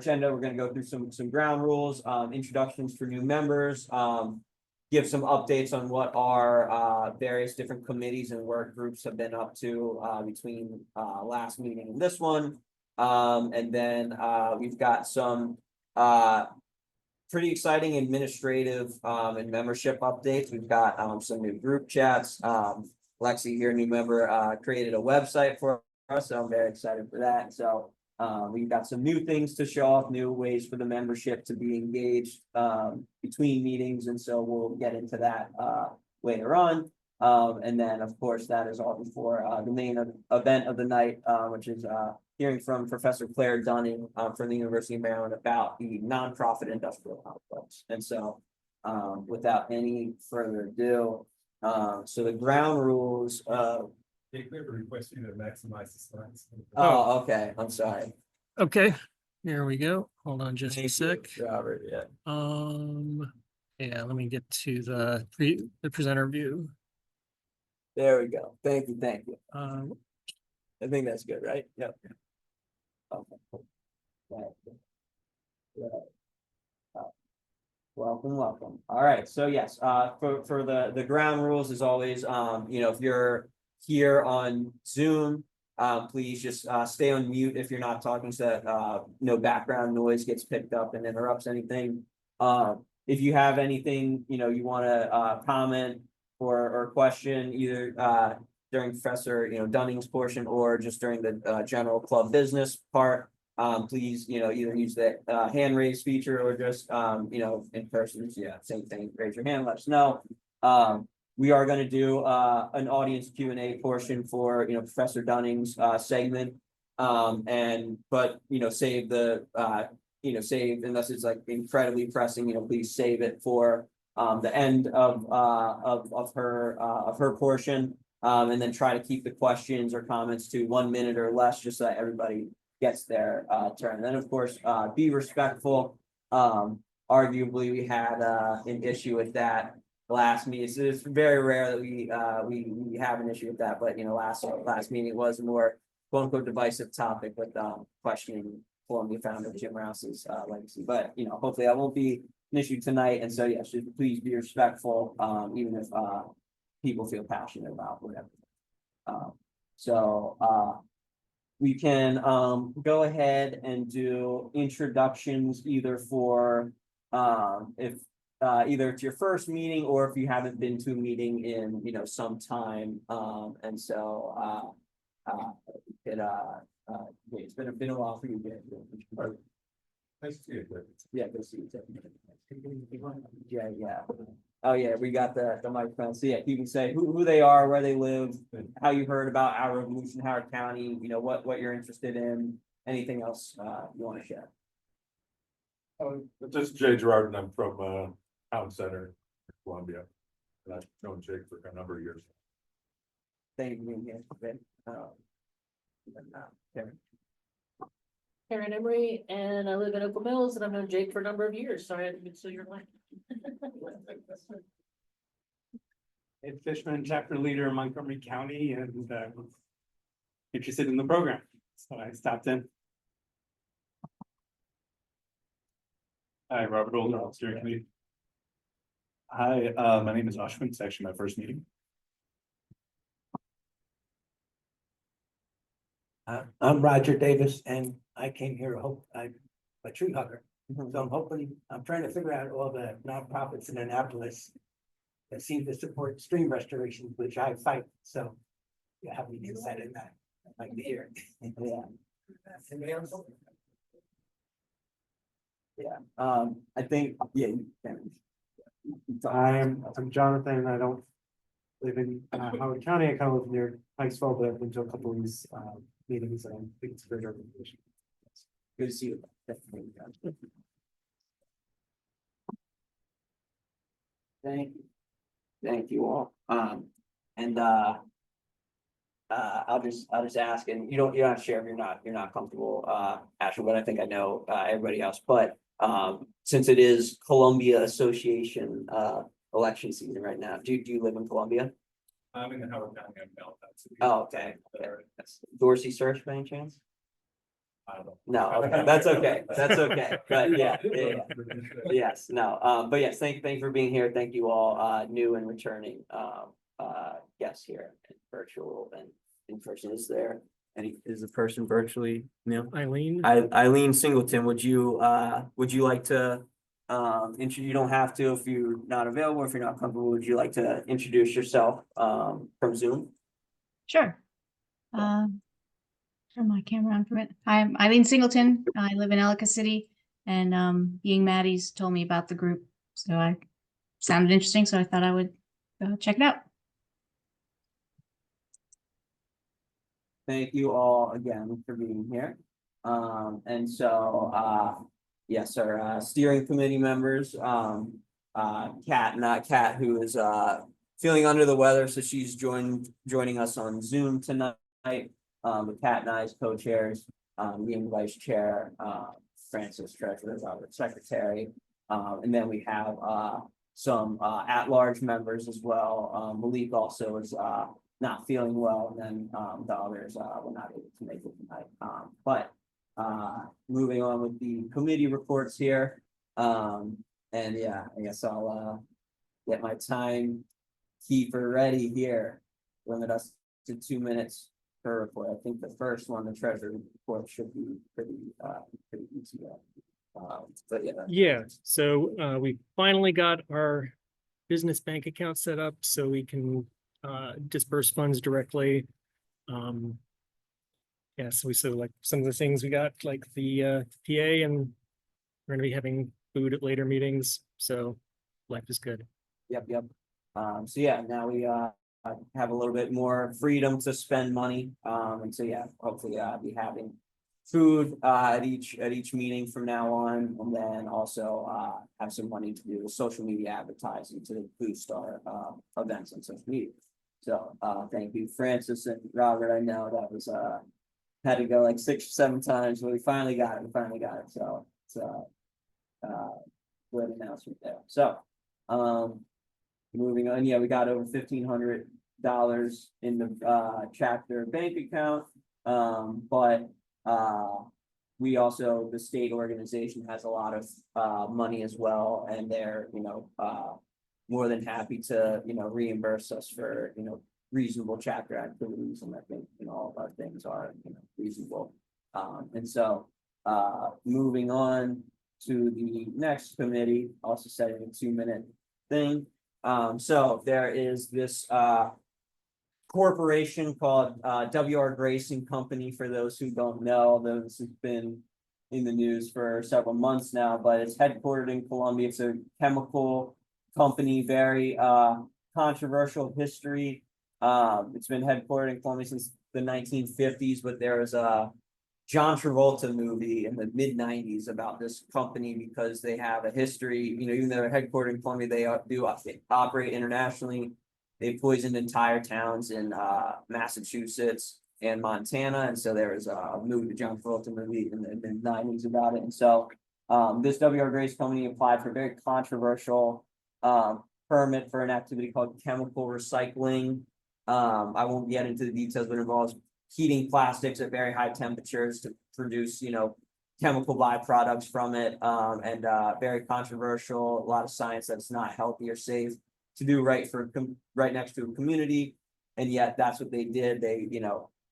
agenda, we're going to go through some ground rules, introductions for new members, give some updates on what our various different committees and work groups have been up to between last meeting and this one. And then we've got some pretty exciting administrative and membership updates. We've got some new group chats. Lexi here, new member, created a website for us, so I'm very excited for that. So we've got some new things to show off, new ways for the membership to be engaged between meetings, and so we'll get into that later on. And then, of course, that is all before the main event of the night, which is hearing from Professor Claire Dunning from the University of Maryland about the nonprofit industrial complex. And so, without any further ado, so the ground rules. They clearly request you to maximize the slides. Oh, okay. I'm sorry. Okay, here we go. Hold on just a sec. Robert, yeah. Yeah, let me get to the presenter view. There we go. Thank you. Thank you. Um, I think that's good, right? Yep. Okay. Right. Yeah. Welcome. All right. So yes, for the ground rules, as always, if you're here on Zoom, please just stay on mute if you're not talking, so that no background noise gets picked up and interrupts anything. If you have anything you want to comment or question, either during Professor Dunning's portion or just during the general club business part, please either use the hand raise feature or just in person. Yeah, same thing. Raise your hand, let us know. We are going to do an audience Q&A portion for Professor Dunning's segment, but save the save, unless it's like incredibly pressing, please save it for the end of her portion, and then try to keep the questions or comments to 1 minute or less, just so that everybody gets their turn. And then, of course, be respectful. Arguably, we had an issue with that last meeting. So it's very rare that we have an issue with that, but last meeting was a more quote unquote divisive topic with questioning Columbia founder Jim Rouse's legacy. But hopefully that won't be an issue tonight. And so yes, please be respectful, even if people feel passionate about whatever. We can go ahead and do introductions either for if either it's your first meeting or if you haven't been to a meeting in some time. And so it's been a while for you. Nice to see you. Yeah, go see you. Yeah. Oh yeah, we got the microphone. So yeah, you can say who they are, where they live, how you heard about our revolution, Howard County, what you're interested in, anything else you want to share. This is Jay Gerard, and I'm from Town Center, Columbia. And I've known Jake for a number of years. Thank you for being here. Karen Emery, and I live in Oakland Mills, and I've known Jake for a number of years, so I had to consider your life. Ed Fishman, chapter leader in Montgomery County, and interested in the program, so I stopped in. Hi, Robert Olden, steering committee. Hi, my name is Ashwin. It's actually my first meeting. I'm Roger Davis, and I came here I'm a tree hugger. So I'm trying to figure out all the nonprofits in Annapolis that seem to support stream restoration, which I fight. So you have any insight in that? I'd like to hear. I think I'm Jonathan. I don't live in Howard County. I kind of live near Pikesville, but I've been to a couple of these meetings, and I think it's a great organization. good to see you. Thank you all. I'll just ask, and you don't have to share if you're not comfortable, Ashley, but I think I know everybody else. But since it is Columbia Association election season right now, do you live in Columbia? I'm in the Howard County. I'm Belfast. Oh, okay. Dorsey search by any chance? I don't know. No, that's okay, that's okay, but yeah, yes, no, but yes, thank you for being here, thank you all, new and returning, guests here, virtual and in person. Is there is the person virtually, Eileen? Eileen Singleton, would you like to, you don't have to if you're not available, if you're not comfortable, would you like to introduce yourself, from Zoom? Sure. Turn my camera on for a minute. I'm Eileen Singleton. I live in Ellicott City, and being Maddie's told me about the group, so I sounded interesting, so I thought I would check it out. Thank you all again for being here. And so, yes, our steering committee members, Kat, who is feeling under the weather, so she's joining us on Zoom tonight. Kat and I as co-chairs, me and vice chair, Francis treasurer, Robert secretary. And then we have some at-large members as well. Malik also is not feeling well, and then the others were not able to make it tonight. But moving on with the committee reports here. And yeah, I guess I'll get my timekeeper ready here. Limit us to 2 minutes per report. I think the first one, the treasurer report, should be pretty easy. But yeah. Yeah, so we finally got our business bank account set up so we can disperse funds directly. Yeah, so like some of the things we got, like the PA, and we're gonna be having food at later meetings, so life is good. Yep. So yeah, now we have a little bit more freedom to spend money. And so yeah, hopefully be having food at each meeting from now on, and then also have some money to do social media advertising to boost our events on social media. So thank you, Francis and Robert. I know that was had to go like 6 or 7 times, but we finally got it. So it's good announcement there. So moving on, yeah, we got over $1,500 in the chapter bank account. But we also, the state organization has a lot of money as well, and they're more than happy to reimburse us for reasonable chapter activities, and I think all of our things are reasonable. And so moving on to the next committee, also setting a 2-minute thing. So there is this corporation called W.R. Grace & Company. For those who don't know, this has been in the news for several months now, but it's headquartered in Columbia. It's a chemical company, very controversial history. It's been headquartered in Columbia since the 1950s, but there was a John Travolta movie in the mid-90s about this company because they have a history, even though they're headquartered in Columbia, they do operate internationally. They poisoned entire towns in Massachusetts and Montana. And so there was a movie, the John Travolta movie in the mid-90s about it. And so this W.R. Grace company applied for a very controversial permit for an activity called chemical recycling. I won't get into the details, but it involves heating plastics at very high temperatures to produce, chemical byproducts from it. And very controversial, a lot of science that's not healthy or safe to do right next to a community. And yet that's what they did. They,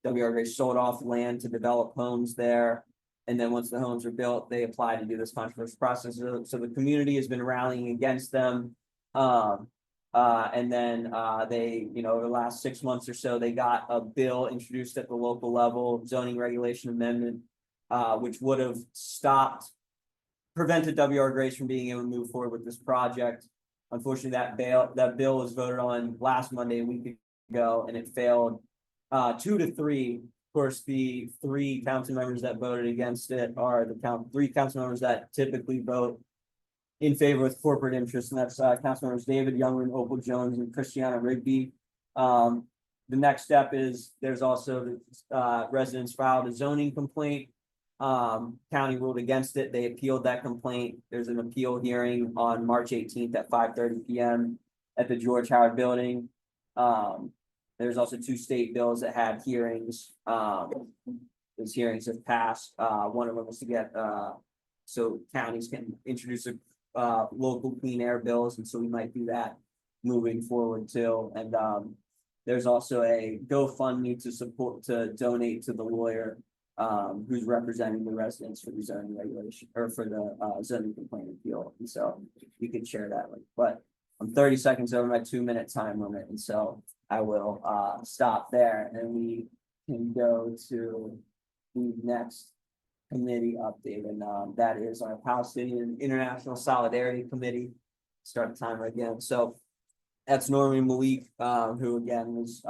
W.R. Grace sold off land to develop homes there. And then once the homes were built, they applied to do this controversial process. So the community has been rallying against them. And then they, over the last 6 months or so, they got a bill introduced at the local level, zoning regulation amendment, which would have prevented W.R. Grace from being able to move forward with this project. Unfortunately, that bill was voted on last Monday, a week ago, and it failed 2-3. Of course, the 3 council members that voted against it are the 3 council members that typically vote in favor with corporate interests, and that's council members David Youngman, Opal Jones, and Christiana Rigby. The next step is there's also residents filed a zoning complaint. County ruled against it. They appealed that complaint. There's an appeal hearing on March 18th at 5:30 p.m. at the George Howard Building. There's also 2 state bills that had hearings. those hearings have passed. One of them is to get, so counties can introduce local clean air bills, and so we might do that moving forward too. And there's also a GoFundMe to donate to the lawyer who's representing the residents for the zoning regulation or for the zoning complaint appeal. And so you can share that link, but I'm 30 seconds over my 2-minute time limit. And so I will stop there and we can go to the next committee update. And that is our Palestinian International Solidarity Committee. Start the timer again. So that's Norman Malik, who again was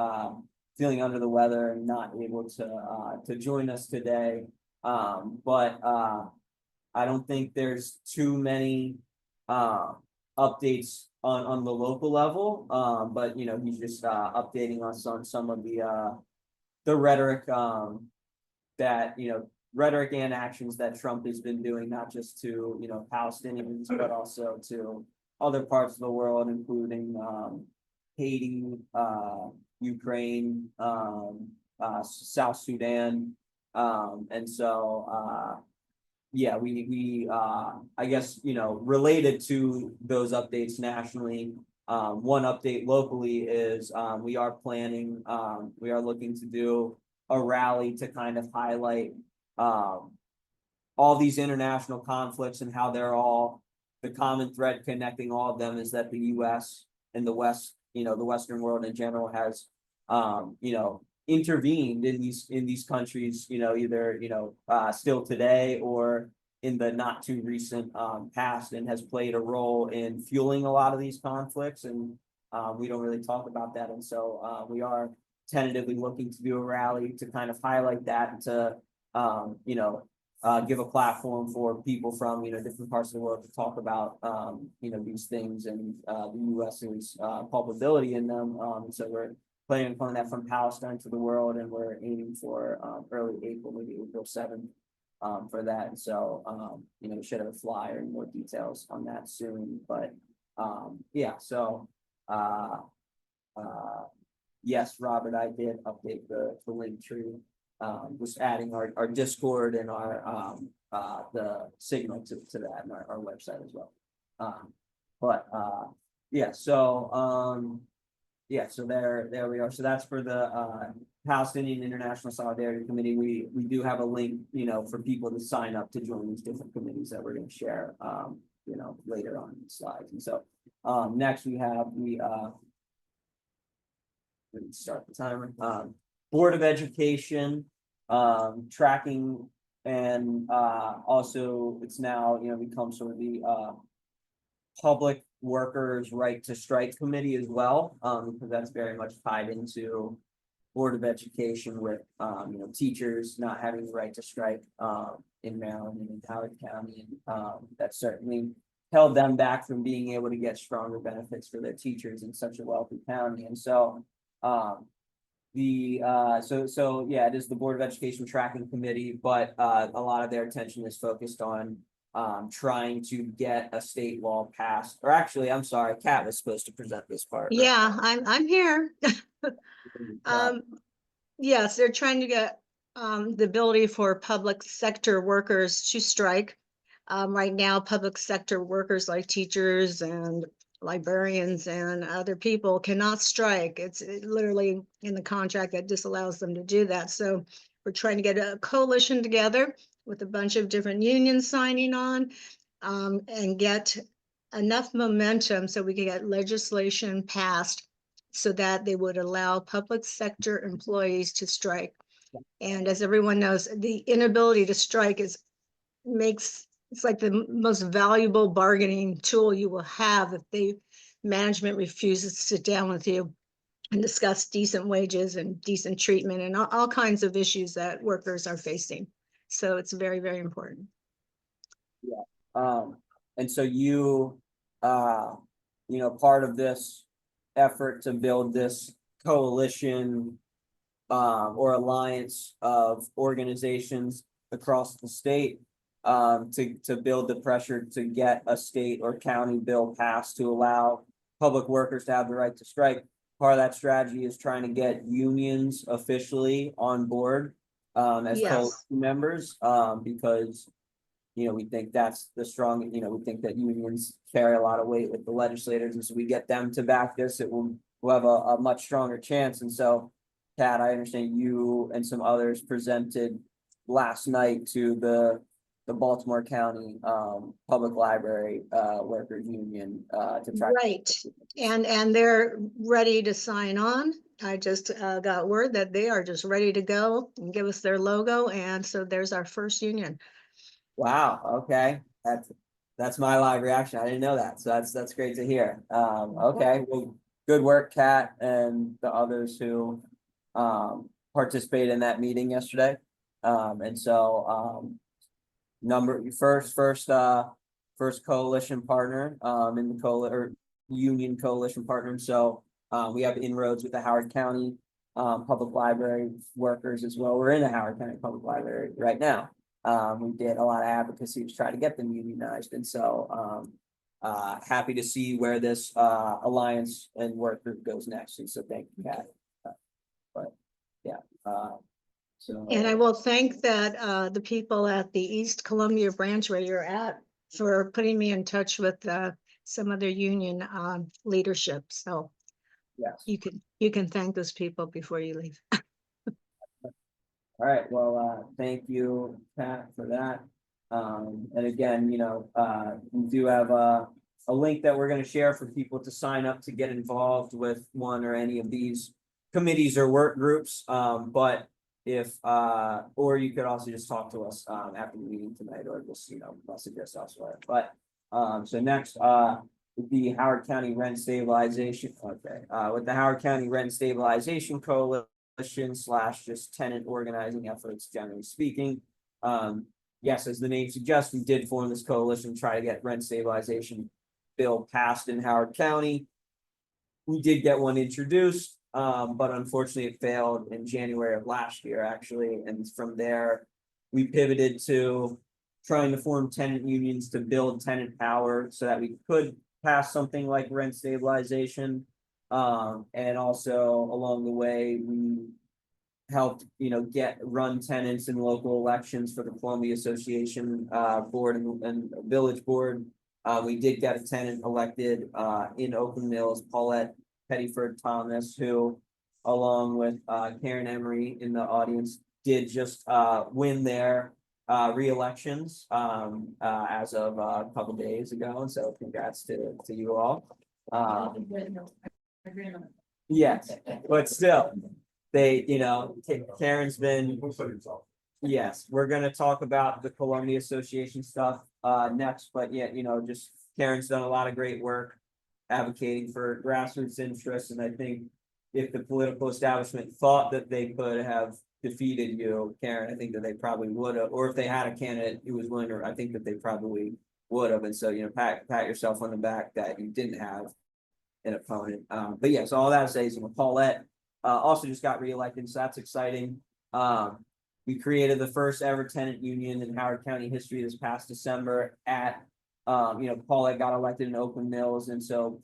feeling under the weather and not able to join us today. But I don't think there's too many updates on the local level. But you know, he's just updating us on some of the rhetoric that, you know, rhetoric and actions that Trump has been doing, not just to, you know, Palestinians, but also to other parts of the world, including Haiti, Ukraine, South Sudan. And so yeah, we I guess, you know, related to those updates nationally, one update locally is we are planning, we are looking to do a rally to kind of highlight all these international conflicts and how they're all, the common thread connecting all of them is that the US and the West, you know, the Western world in general has, you know, intervened in these countries, you know, either, you know, still today or in the not too recent past, and has played a role in fueling a lot of these conflicts. And we don't really talk about that. And so we are tentatively looking to do a rally to kind of highlight that and to, you know, give a platform for people from, you know, different parts of the world to talk about, you know, these things and the US's culpability in them. So we're planning on that from Palestine to the world, and we're aiming for early April, maybe April 7th for that. And so, you know, we should have a flyer and more details on that soon. But yeah, so yes, Robert, I did update the link tree. Was adding our Discord and our the signal to that and our website as well. But yeah, so yeah, so there we are. So that's for the Palestinian International Solidarity Committee. We do have a link, you know, for people to sign up to join these different committees that we're going to share, you know, later on in the slides. And so next we have let me start the timer. Board of Education, tracking, and also it's now, you know, become sort of the Public Workers' Right to Strike Committee as well, because that's very much tied into Board of Education with, you know, teachers not having the right to strike in Maryland and in Howard County. And that certainly held them back from being able to get stronger benefits for their teachers in such a wealthy county. And so so yeah, it is the Board of Education Tracking Committee, but a lot of their attention is focused on trying to get a state law passed. Or actually, I'm sorry, Kat was supposed to present this part. Yeah, I'm here. Yes, they're trying to get the ability for public sector workers to strike. Right now, public sector workers like teachers and librarians and other people cannot strike. It's literally in the contract that disallows them to do that. So we're trying to get a coalition together with a bunch of different unions signing on and get enough momentum so we can get legislation passed so that they would allow public sector employees to strike. And as everyone knows, the inability to strike it's like the most valuable bargaining tool you will have if the management refuses to sit down with you and discuss decent wages and decent treatment and all kinds of issues that workers are facing. So it's very, very important. Yeah. And so you know, part of this effort to build this coalition or alliance of organizations across the state to build the pressure to get a state or county bill passed to allow public workers to have the right to strike. Part of that strategy is trying to get unions officially on board as Yes. co-members, because we think that's the strong, we think that unions carry a lot of weight with the legislators, and so we get them to back this, we'll have a much stronger chance, and so, Pat, I understand you and some others presented last night to the Baltimore County, Public Library, Workers Union, to try. Right, and they're ready to sign on. I just got word that they are just ready to go and give us their logo, and so there's our first union. Wow, okay, that's my live reaction, I didn't know that, so that's great to hear, okay, well, good work, Kat, and the others who participated in that meeting yesterday, and so, first coalition partner, in the or union coalition partner, so, we have inroads with the Howard County Public Library workers as well, we're in the Howard County Public Library right now. We did a lot of advocacy to try to get them unionized, and so happy to see where this alliance and work group goes next, and so thank you, Pat. But yeah, so. And I will thank that the people at the East Columbia branch where you're at for putting me in touch with some other union leadership. So Yes. you can thank those people before you leave. All right, well, thank you, Pat, for that. And again, we do have a link that we're gonna share for people to sign up to get involved with one or any of these committees or work groups. But if, or you could also just talk to us after the meeting tonight, or just, message us elsewhere. But so next, the Howard County Rent Stabilization, okay, with the Howard County Rent Stabilization Coalition / just tenant organizing efforts, generally speaking. Yes, as the name suggests, we did form this coalition, to try to get rent stabilization bill passed in Howard County. We did get one introduced, but unfortunately it failed in January of last year, actually, and from there, we pivoted to trying to form tenant unions to build tenant power so that we could pass something like rent stabilization. And also along the way, we helped, run tenants in local elections for the Columbia Association board and village board. We did get a tenant elected in Oakland Mills, Paulette Pettyford Thomas, who, along with Karen Emery in the audience, did just win their re-elections as of a couple days ago. And so congrats to you all. Yes, but still, they, Karen's been, yes, we're gonna talk about the Columbia Association stuff next, but yeah, just Karen's done a lot of great work advocating for grassroots interests, and I think if the political establishment thought that they could have defeated you, Karen, I think that they probably would have, or if they had a candidate who was willing to, I think that they probably would have, and so, pat yourself on the back that you didn't have an opponent. But yeah, so all that to say is, Paulette also just got reelected, so that's exciting. We created the first ever tenant union in Howard County history this past December at, Paulette got elected in Oakland Mills, and so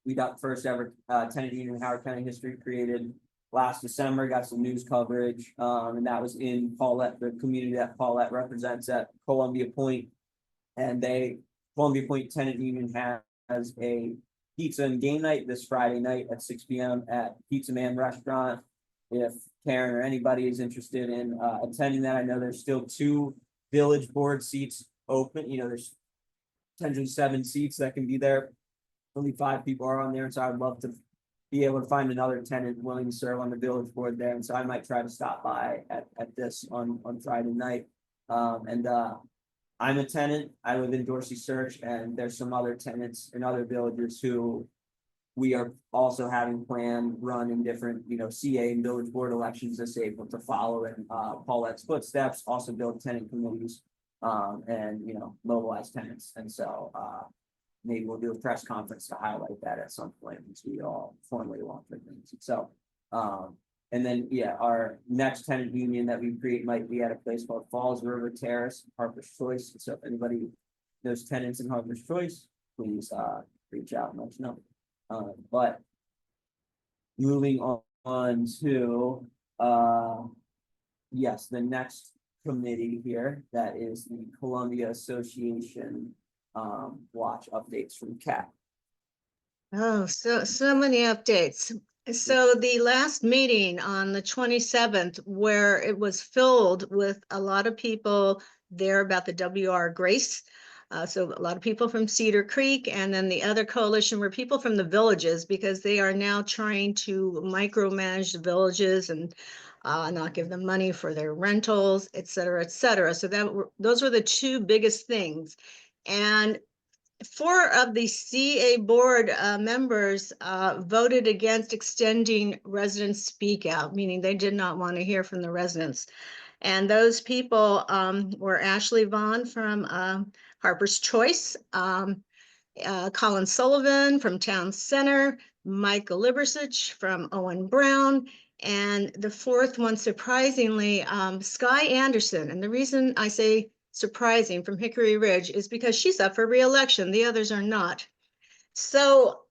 we got the first ever tenant union in Howard County history created last December, got some news coverage, and that was in Paulette, the community that Paulette represents at Columbia Point. And Columbia Point Tenant Union has a pizza and game night this Friday night at 6 p.m. at Pizza Man Restaurant. If Karen or anybody is interested in attending that, I know there's still 2 village board seats open. There's potentially 7 seats that can be there. Only 5 people are on there, so I'd love to be able to find another tenant willing to serve on the village board there. And so I might try to stop by at this on Friday night. I'm a tenant. I live in Dorsey Search, and there's some other tenants in other villages who we are also having planned run in different, CA and village board elections this April to follow in Paulette's footsteps, also build tenant committees, and mobilize tenants. And so maybe we'll do a press conference to highlight that at some point once we all formally launch things. So and then, yeah, our next tenant union that we create might be at a place called Falls River Terrace, Harper's Choice. So if anybody knows tenants in Harper's Choice, please reach out and let us know. But moving on to yes, the next committee here, that is the Columbia Association watch updates from Cat. Oh, so many updates. So the last meeting on the 27th, where it was filled with a lot of people there about the WR Grace. So a lot of people from Cedar Creek, and then the other coalition were people from the villages, because they are now trying to micromanage the villages and not give them money for their rentals, et cetera, et cetera. So those were the two biggest things. And 4 of the CA board members voted against extending resident speak out, meaning they did not want to hear from the residents. And those people were Ashley Vaughn from Harper's Choice, Colin Sullivan from Town Center, Michael Libersich from Owen Brown, and the 4th one, surprisingly, Sky Anderson. And the reason I say surprising, from Hickory Ridge, is because she's up for re-election. The others are not. So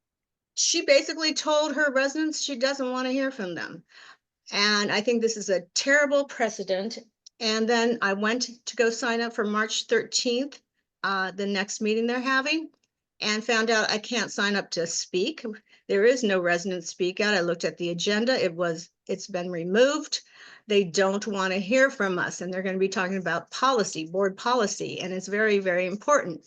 she basically told her residents she doesn't want to hear from them. And I think this is a terrible precedent. And then I went to go sign up for March 13th, the next meeting they're having, and found out I can't sign up to speak. There is no resident speak out. I looked at the agenda. It's been removed. They don't want to hear from us, and they're going to be talking about policy, board policy, and it's very, very important.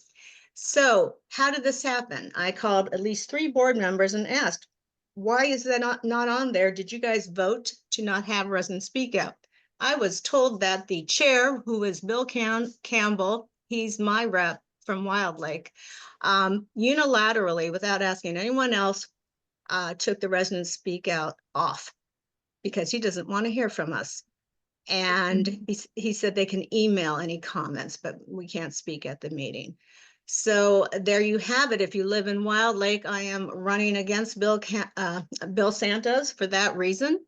So how did this happen? I called at least 3 board members and asked, why is that not on there? Did you guys vote to not have residents speak out? I was told that the chair, who is Bill Campbell, he's my rep from Wild Lake, unilaterally, without asking anyone else, took the residents speak out off because he doesn't want to hear from us. And he said they can email any comments, but we can't speak at the meeting. So there you have it. If you live in Wild Lake, I am running against Bill Santos for that reason,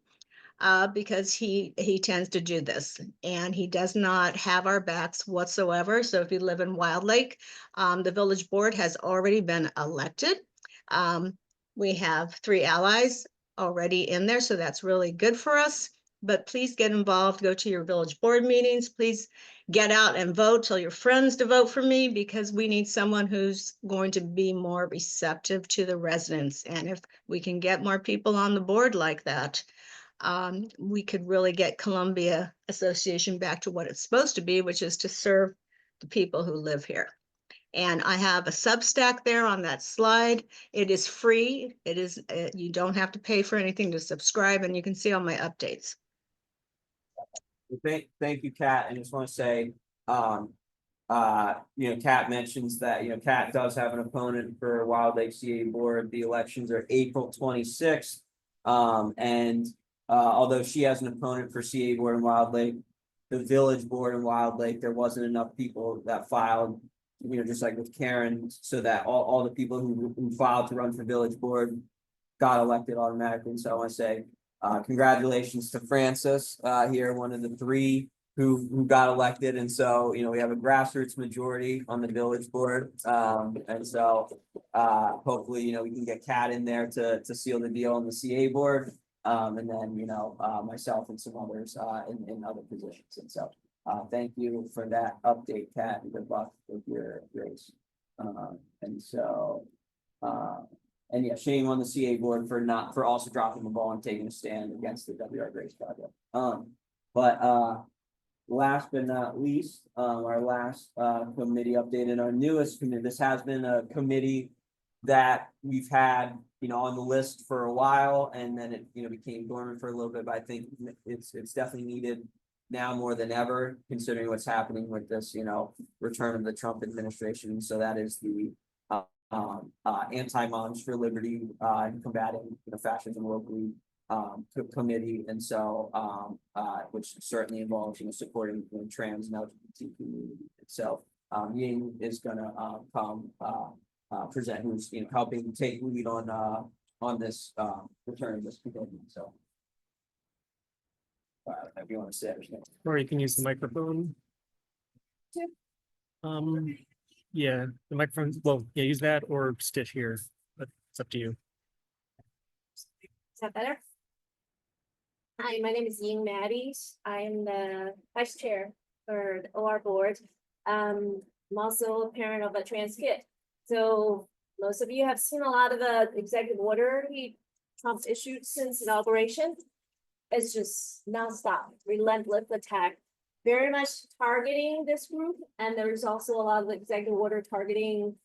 because he tends to do this, and he does not have our backs whatsoever. So if you live in Wild Lake, the village board has already been elected. We have 3 allies already in there, so that's really good for us. But please get involved, go to your village board meetings, please get out and vote, tell your friends to vote for me, because we need someone who's going to be more receptive to the residents. And if we can get more people on the board like that, we could really get Columbia Association back to what it's supposed to be, which is to serve the people who live here. And I have a Substack there on that slide. It is free. It is, you don't have to pay for anything to subscribe, and you can see all my updates. Thank you, Kat. I just want to say, Kat mentions that, Kat does have an opponent for Wild Lake CA Board. The elections are April 26th. And although she has an opponent for CA Board in Wild Lake, the village board in Wild Lake, there wasn't enough people that filed, just like with Karen, so that all the people who filed to run for village board got elected automatically. And so I want to say, congratulations to Francis here, one of the 3 who got elected. And so, we have a grassroots majority on the village board. And so hopefully, we can get Kat in there to seal the deal on the CA board. And then, myself and some others in other positions. And so thank you for that update, Kat, and good luck with your race. And so and yeah, shame on the CA board for also dropping the ball and taking a stand against the WR Grace project. But last but not least, our last committee update and our newest committee. This has been a committee that we've had, on the list for a while, and then it, became dormant for a little bit. But I think it's definitely needed now more than ever, considering what's happening with this, return of the Trump administration. So that is the Anti-Moms for Liberty and Combating Fascism Locally committee. And so which certainly involves supporting trans and LGBT community. So Ying is gonna come present, who's helping take lead on this return of this committee. So if you want to say it. Or you can use the microphone. Yeah, the microphone, well, yeah, use that or sit here, but it's up to you. Is that better? Hi, my name is Ying Matties. I am the vice chair for the OR board. I'm also a parent of a trans kid. So most of you have seen a lot of the executive order Trump's issued since inauguration. It's just nonstop, relentless attack, very much targeting this group. And there's also a lot of executive order targeting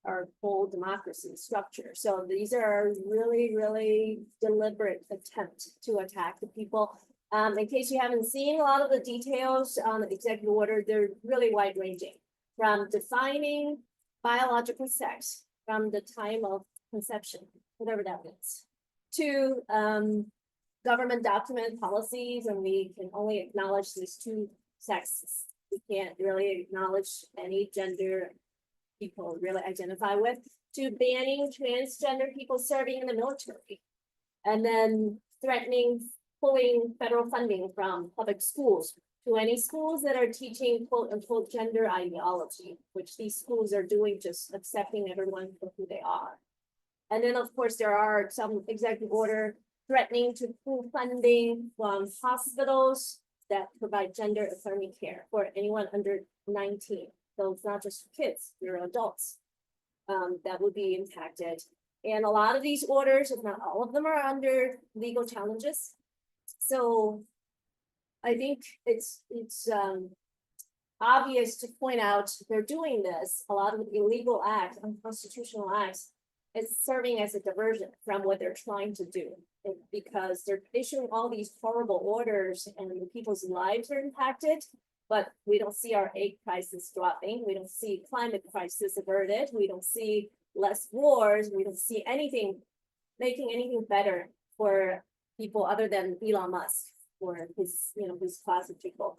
our whole democracy structure. So these are really, really deliberate attempt to attack the people. In case you haven't seen a lot of the details on the executive order, they're really wide ranging, from defining biological sex from the time of conception, whatever that means, to government document policies, and we can only acknowledge these two sexes. We can't really acknowledge any gender people really identify with, to banning transgender people serving in the military, and then threatening pulling federal funding from public schools to any schools that are teaching quote unquote gender ideology, which these schools are doing, just accepting everyone for who they are. And then of course there are some executive order threatening to pull funding from hospitals that provide gender affirming care for anyone under 19. So it's not just for kids, you're adults that would be impacted. And a lot of these orders, if not all of them, are under legal challenges. So I think it's obvious to point out they're doing this. A lot of illegal acts, unconstitutional acts, is serving as a diversion from what they're trying to do, because they're issuing all these horrible orders and people's lives are impacted. But we don't see our egg prices dropping. We don't see climate crisis averted. We don't see less wars. We don't see anything making anything better for people other than Elon Musk or his class of people.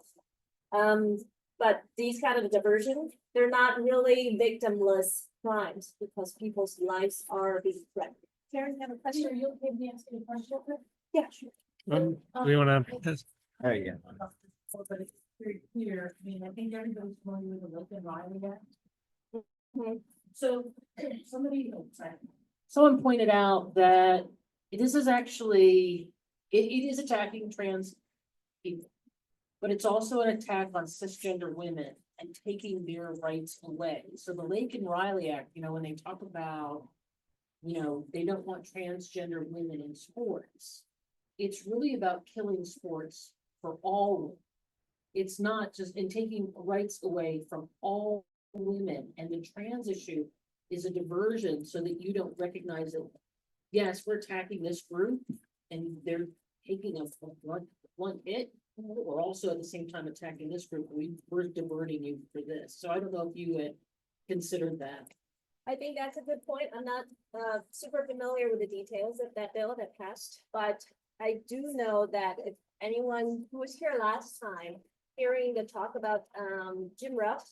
But these kind of diversion, they're not really victimless crimes because people's lives are being threatened. Karen, you have a question? Are you okay with me asking a question? Yeah, sure. We want to, Oh, yeah. But it's very clear, I mean, I think everybody's familiar with the Lincoln Riley Act. So someone pointed out that this is actually, it is attacking trans people, but it's also an attack on cisgender women and taking their rights away. So the Lincoln Riley Act, when they talk about, they don't want transgender women in sports, it's really about killing sports for all women. It's not just in taking rights away from all women, and the trans issue is a diversion so that you don't recognize it. Yes, we're attacking this group and they're taking a one hit. We're also at the same time attacking this group. We're diverting you for this. So I don't know if you had considered that. I think that's a good point. I'm not super familiar with the details of that bill that passed, but I do know that if anyone who was here last time hearing the talk about Jim Ruff,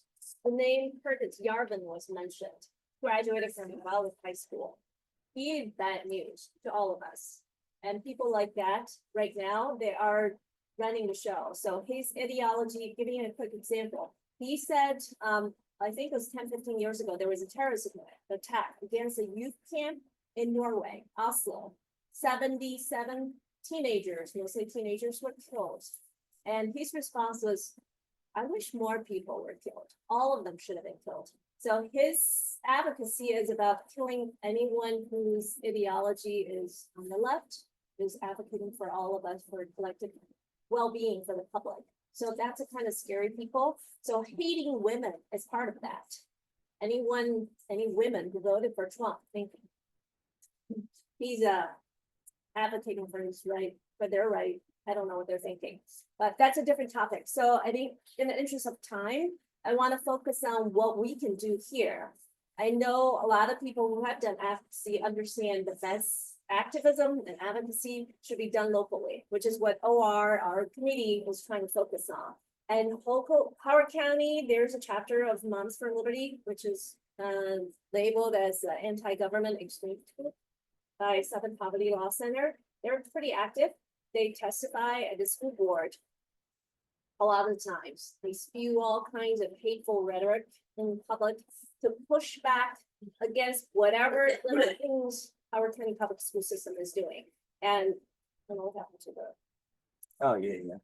the name Curtis Yarvin was mentioned, graduated from Wildwood High School. He is bad news to all of us. And people like that right now, they are running the show. So his ideology, giving you a quick example, he said, I think it was 10-15 years ago, there was a terrorist attack against a youth camp in Norway, Oslo. 77 teenagers, mostly teenagers, were killed. And his response was, I wish more people were killed. All of them should have been killed. So his advocacy is about killing anyone whose ideology is on the left, who's advocating for all of us for collective well-being for the public. So that's a kind of scary people. So hating women is part of that. Any women who voted for Trump, think he's advocating for his right, for their right. I don't know what they're thinking, but that's a different topic. So I think in the interest of time, I want to focus on what we can do here. I know a lot of people who have done advocacy understand the best activism and advocacy should be done locally, which is what OR, our committee, was trying to focus on. And HoCo, Howard County, there's a chapter of Moms for Liberty, which is labeled as anti-government extreme by Southern Poverty Law Center. They're pretty active. They testify at the school board a lot of times. They spew all kinds of hateful rhetoric in public to push back against whatever things our County public school system is doing. And I don't know what happened to Oh, yeah.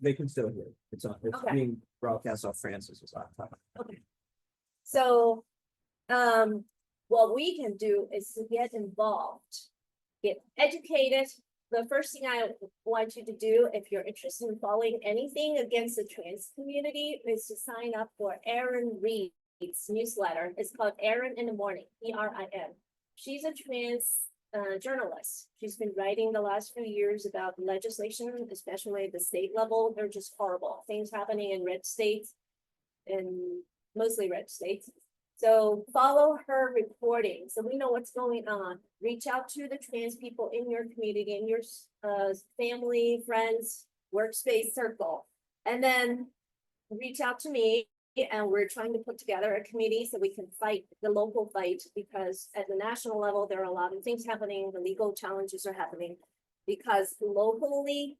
They can still hear. It's Okay. being broadcast off Francis's laptop. So, what we can do is to get involved, get educated. The first thing I want you to do, if you're interested in following anything against the trans community, is to sign up for Erin Reed's newsletter. It's called Erin in the Morning, ERIN. She's a trans journalist. She's been writing the last few years about legislation, especially at the state level. They're just horrible things happening in red states, and mostly red states. So follow her reporting, so we know what's going on. Reach out to the trans people in your community, in your family, friends, workspace circle. And then reach out to me, and we're trying to put together a committee so we can fight the local fight, because at the national level, there are a lot of things happening, the legal challenges are happening. Because locally,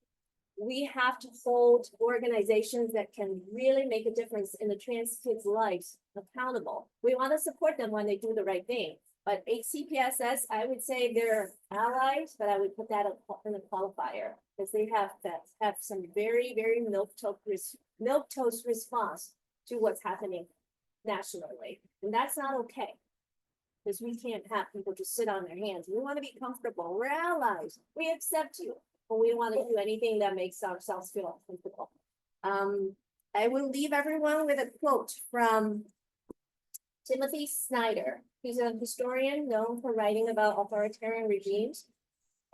we have to hold organizations that can really make a difference in the trans kids' lives accountable. We want to support them when they do the right thing. But HCPSS, I would say they're allies, but I would put that in a qualifier, because they have some very, very milquetoast response to what's happening nationally. And that's not okay, because we can't have people just sit on their hands. We want to be comfortable. We're allies. We accept you. But we want to do anything that makes ourselves feel comfortable. I will leave everyone with a quote from Timothy Snyder. He's a historian known for writing about authoritarian regimes.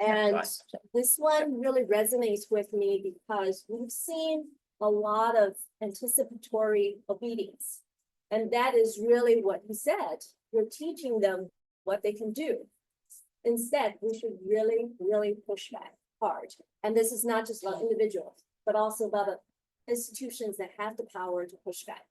And this one really resonates with me because we've seen a lot of anticipatory obedience. And that is really what he said. You're teaching them what they can do. Instead, we should really, really push back hard. And this is not just about individuals, but also about the institutions that have the power to push back.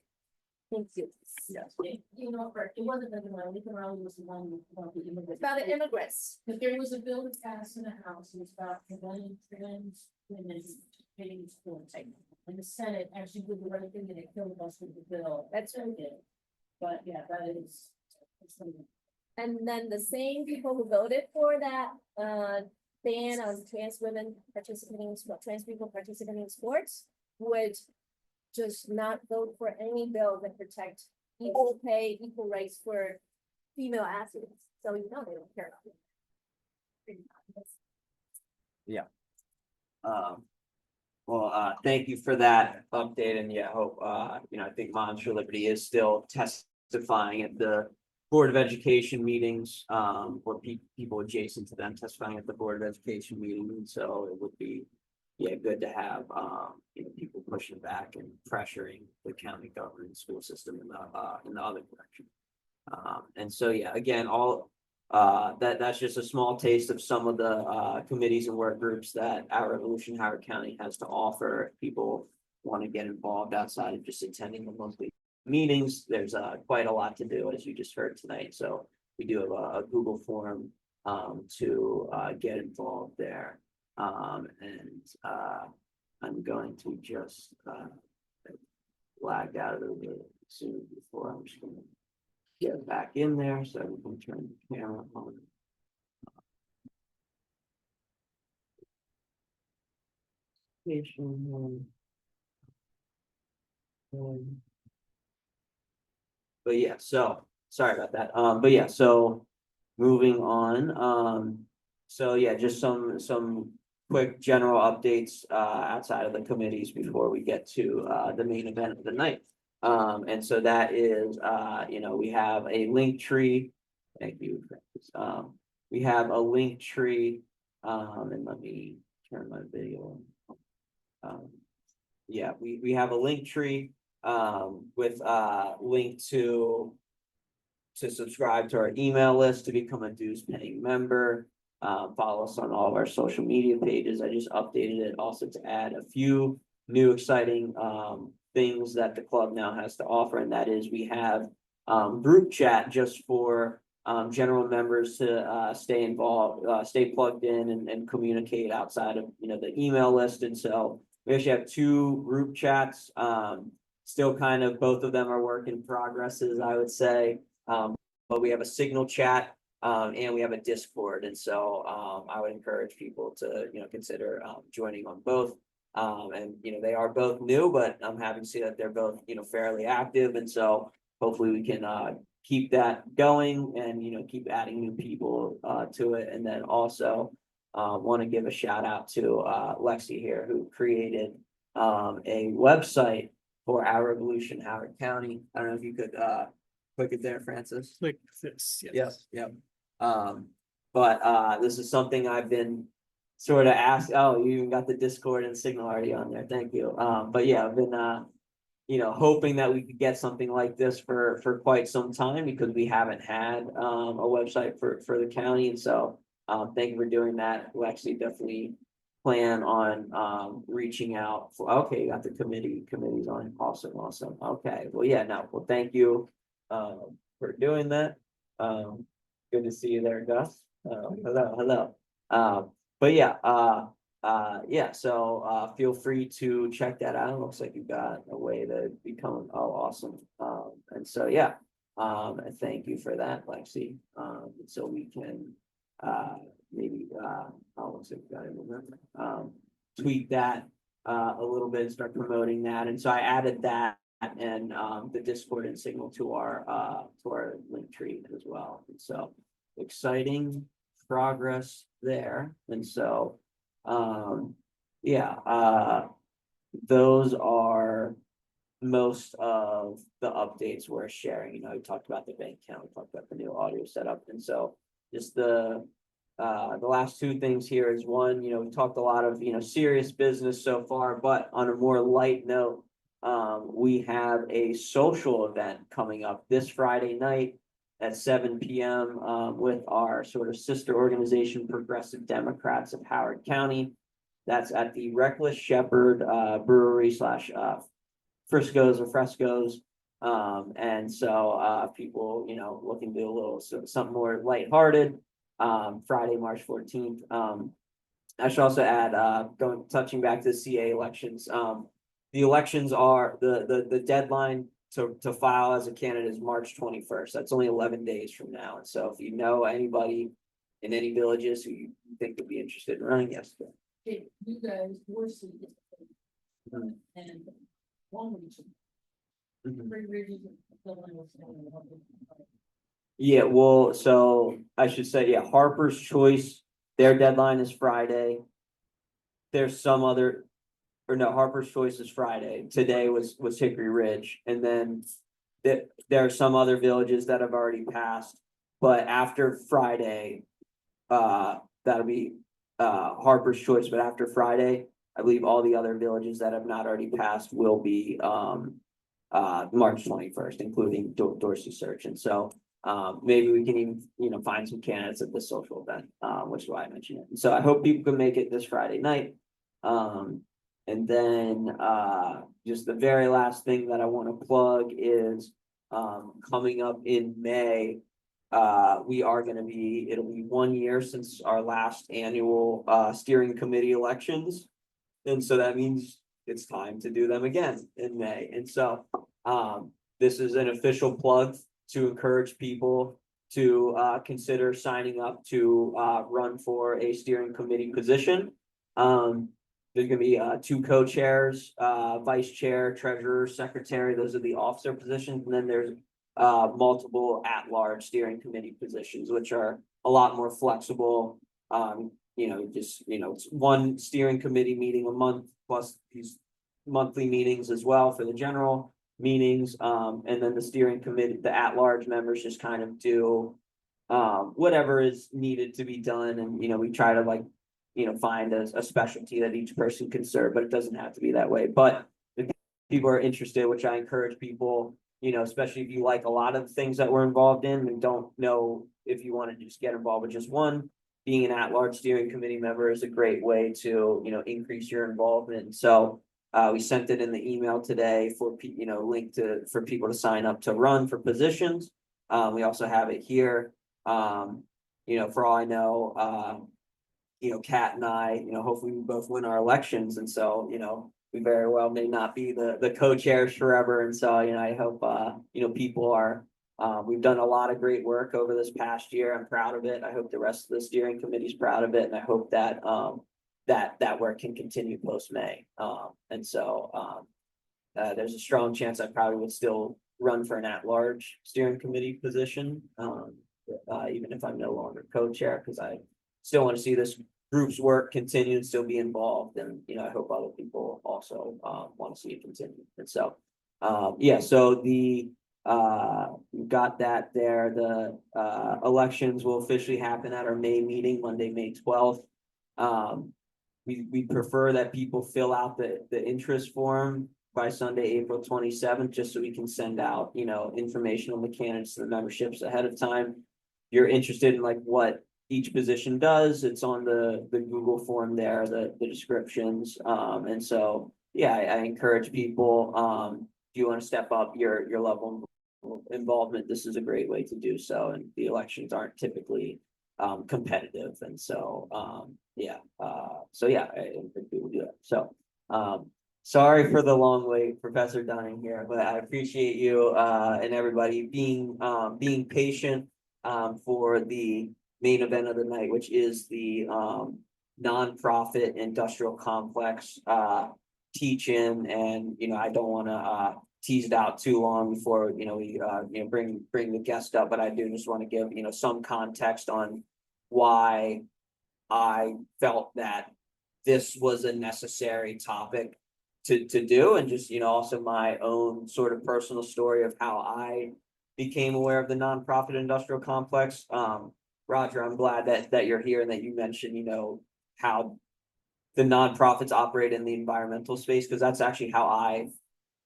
Thank you. Yes. You know, it wasn't Lincoln, Lincoln was the one about the immigrants. It's about the immigrants. But there was a bill that passed in the House, it was about preventing trans women participating in sports. And the Senate actually did the right thing and it filibustered the bill. That's what it did. But yeah, that is. And then the same people who voted for that ban on trans women participating in sport, trans people participating in sports would just not vote for any bill that protect equal pay, equal rights for female athletes. So you know they don't care about it. Thank you for that update, and yeah, hope, I think Moms for Liberty is still testifying at the Board of Education meetings, or people adjacent to them testifying at the Board of Education meeting, and so it would be, good to have, people pushing back and pressuring the county government school system in the other direction. And so, again, that's just a small taste of some of the committees and work groups that our Revolution Howard County has to offer. If people want to get involved outside of just attending the monthly meetings, there's quite a lot to do, as you just heard tonight. So we do have a Google form to get involved there. And I'm going to just lag out of the soon before I'm just going to get back in there so we can turn the camera on. But yeah, so sorry about that. But yeah, so moving on. So yeah, just some quick general updates outside of the committees before we get to the main event of the night. And so that is we have a link tree. Thank you. We have a link tree. And let me turn my video on. Yeah, we have a link tree with link to subscribe to our email list to become a dues paying member. Follow us on all of our social media pages. I just updated it also to add a few new exciting things that the club now has to offer, and that is we have group chat just for general members to stay involved, stay plugged in and communicate outside of the email list. And so we actually have two group chats. Still kind of both of them are work in progresses, I would say. But we have a Signal chat and we have a Discord. And so I would encourage people to consider joining on both. And, they are both new, but I'm happy to see that they're both, fairly active. And so hopefully we can, keep that going and, keep adding new people, to it. And then also, want to give a shout out to, Lexi here, who created, a website for Our Revolution Howard County. I don't know if you could, click it there, Francis. Click this. Yes, yep. But this is something I've been sort of asked, oh, you even got the Discord and Signal already on there, thank you. But yeah, I've been hoping that we could get something like this for quite some time because we haven't had a website for the county. And so thank you for doing that. We'll actually definitely plan on reaching out for, okay, you got the committees on, awesome. Okay, well, yeah, no, well, thank you for doing that. Good to see you there, Gus. Hello. But yeah, so feel free to check that out. It looks like you got a way to become awesome. And so yeah, thank you for that, Lexi. So we can maybe tweak that a little bit and start promoting that. And so I added that and the Discord and Signal to our link tree as well. And so exciting progress there. And so those are most of the updates we're sharing. We talked about the bank account, we talked about the new audio setup. And so just the last two things here is one, we talked a lot of serious business so far, but on a more light note, we have a social event coming up this Friday night at 7 p.m. With our sort of sister organization, Progressive Democrats of Howard County. That's at the Reckless Shepherd Brewery / Frescoes. And so people, looking to do a little something more lighthearted. Friday, March 14th. I should also add, touching back to the CA elections. The elections are the deadline to file as a candidate is March 21st. That's only 11 days from now. And so if you know anybody in any villages who you think would be interested in running, yes. Okay, you guys were seated. And one region. Mhm. Three regions. Yeah, well, so I should say, yeah, Harper's Choice, their deadline is Friday. There's some other, or no, Harper's Choice is Friday. Today was Hickory Ridge. And then there are some other villages that have already passed. But after Friday, that'll be Harper's Choice. But after Friday, I believe all the other villages that have not already passed will be March 21st, including Dorsey Search. And so maybe we can even find some candidates at this social event, which is why I mentioned it. And so I hope people can make it this Friday night. And then just the very last thing that I want to plug is coming up in May. We are going to it'll be 1 year since our last annual steering committee elections. And so that means it's time to do them again in May. And so this is an official plug to encourage people to consider signing up to run for a steering committee position. There's gonna be 2 co-chairs, vice chair, treasurer, secretary. Those are the officer positions. And then there's multiple at-large steering committee positions, which are a lot more flexible. It's one steering committee meeting a month plus these monthly meetings as well for the general meetings. And then the steering committee, the at-large members just kind of do whatever is needed to be done. And, we try to find a specialty that each person can serve, but it doesn't have to be that way. But if people are interested, which I encourage people, especially if you like a lot of the things that we're involved in and don't know if you want to just get involved with just one, being an at-large steering committee member is a great way to, increase your involvement. So we sent it in the email today for, link for people to sign up to run for positions. We also have it here. For all I know, Kat and I, hopefully we both win our elections. And so, we very well may not be the co-chairs forever. And so, I hope, people are, we've done a lot of great work over this past year. I'm proud of it. I hope the rest of the steering committee is proud of it. And I hope that, that work can continue post-May. And so, there's a strong chance I probably would still run for an at-large steering committee position, even if I'm no longer co-chair, because I still want to see this group's work continue and still be involved. And, you know, I hope other people also, want to see it continue. And so, yeah, so we got that there. The, elections will officially happen at our May meeting, Monday, May 12th. We prefer that people fill out the interest form by Sunday, April 27th, just so we can send out, you know, information on the candidates and the memberships ahead of time. You're interested in like what each position does, it's on the Google form there, the descriptions. And so, yeah, I encourage people, if you want to step up your level of involvement, this is a great way to do so. And the elections aren't typically competitive. And so, yeah, I encourage people to do that. So, sorry for the long wait, Professor Dunning here, but I appreciate you and everybody being patient for the main event of the night, which is the nonprofit industrial complex teach-in. And you know, I don't want to tease it out too long before we bring the guest up, but I do just want to give some context on why I felt that this was a necessary topic to do, and just also my own sort of personal story of how I became aware of the nonprofit industrial complex. Roger, I'm glad that you're here and that you mentioned how the nonprofits operate in the environmental space, because that's actually how I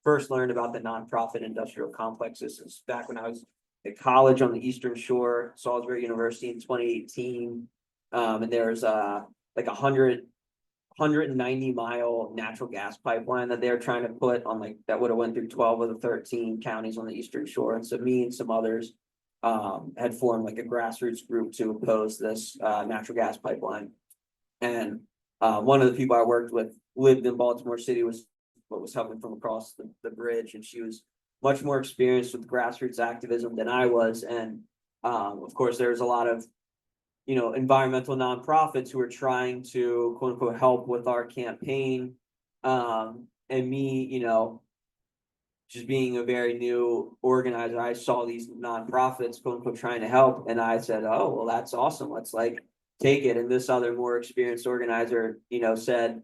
first learned about the nonprofit industrial complexes. Is back when I was at college on the Eastern Shore, Salisbury University in 2018. And there's like 190-mile natural gas pipeline that they're trying to put on, that would have went through 12 of the 13 counties on the Eastern Shore. And so me and some others had formed like a grassroots group to oppose this natural gas pipeline. And one of the people I worked with lived in Baltimore City, was helping from across the bridge, and she was much more experienced with grassroots activism than I was. And of course, there's a lot of environmental nonprofits who are trying to quote unquote help with our campaign. And me, just being a very new organizer, I saw these nonprofits quote unquote trying to help, and I said, oh, well, that's awesome, let's take it. And this other more experienced organizer, said,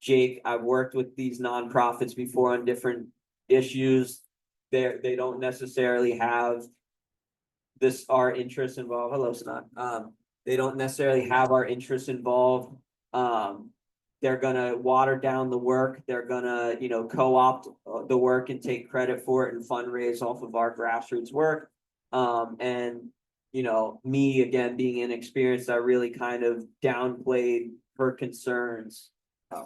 Jake, I've worked with these nonprofits before on different issues. They don't necessarily have our interests involved. Hello, Snot. They don't necessarily have our interests involved. They're gonna water down the work. They're gonna, co-opt the work and take credit for it and fundraise off of our grassroots work. And me again being inexperienced, I really kind of downplayed her concerns. I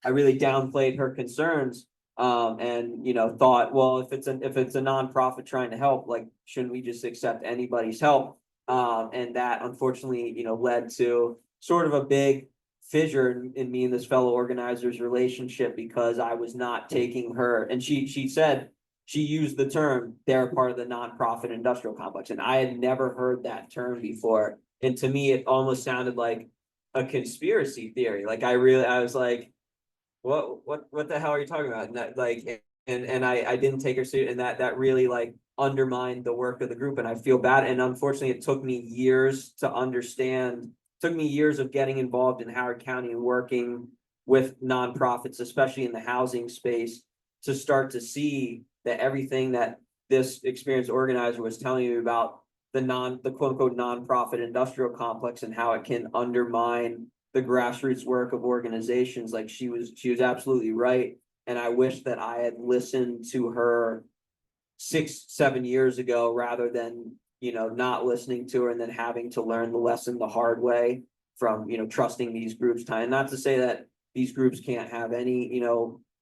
really downplayed her concerns. And thought, well, if it's a nonprofit trying to help, shouldn't we just accept anybody's help? And that unfortunately, led to sort of a big fissure in me and this fellow organizer's relationship, because I was not taking her, and she said, she used the term, they're a part of the nonprofit industrial complex, and I had never heard that term before. And to me, it almost sounded like a conspiracy theory. I was like, what the hell are you talking about? And that I didn't take her serious, and that really undermined the work of the group, and I feel bad. And unfortunately, it took me years to understand. It took me years of getting involved in Howard County and working with nonprofits, especially in the housing space, to start to see that everything that this experienced organizer was telling you about the quote unquote nonprofit industrial complex and how it can undermine the grassroots work of organizations. She was absolutely right. And I wish that I had listened to her 6-7 years ago, rather than, not listening to her and then having to learn the lesson the hard way from, trusting these groups time. Not to say that these groups can't have any,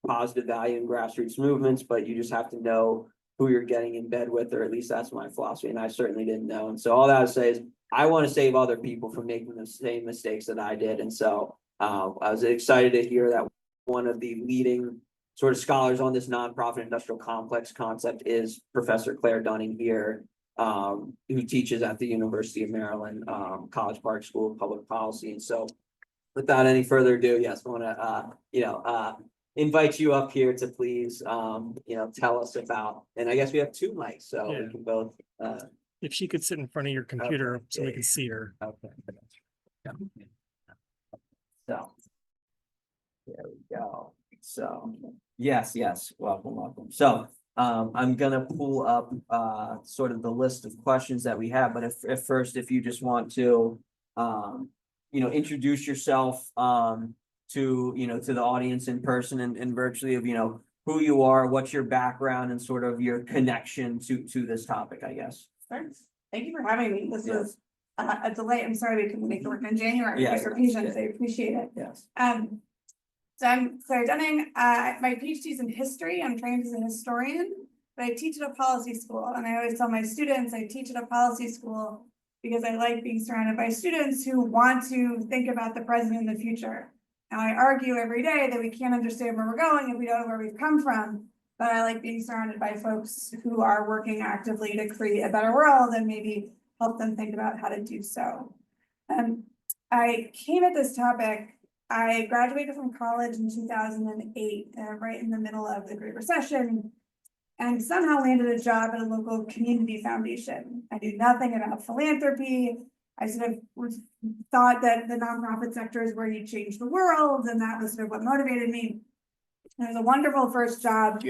positive value in grassroots movements, but you just have to know who you're getting in bed with, or at least that's my philosophy. And I certainly didn't know. And so all that I say is, I want to save other people from making the same mistakes that I did. And so I was excited to hear that one of the leading sort of scholars on this nonprofit industrial complex concept is Professor Claire Dunning here who teaches at the University of Maryland, College Park School of Public Policy. And so without any further ado, yes, I want to, invite you up here to please, tell us about, and I guess we have two mics, so we Yeah. can both, If she could sit in front of your computer so we yeah, can see her. okay. So. There we go. So, yes, welcome. So, I'm gonna pull up, sort of the list of questions that we have, but if first, if you just want to, introduce yourself, to the audience in person and virtually of, who you are, what's your background and sort of your connection to this topic, I guess. Thanks. Thank you for having me. This Yeah. was a delight. I'm sorry we couldn't make it work in January, Yeah, but your patience, I appreciate it. Yes. So I'm Claire Dunning. My PhD is in history. I'm trained as a historian, but I teach at a policy school. And I always tell my students I teach at a policy school because I like being surrounded by students who want to think about the present and the future. Now I argue every day that we can't understand where we're going if we don't know where we've come from. But I like being surrounded by folks who are working actively to create a better world and maybe help them think about how to do so. I came at this topic. I graduated from college in 2008, right in the middle of the Great Recession, and somehow landed a job at a local community foundation. I knew nothing about philanthropy. I sort of thought that the nonprofit sector is where you change the world, and that was sort of what motivated me. It was a wonderful first job,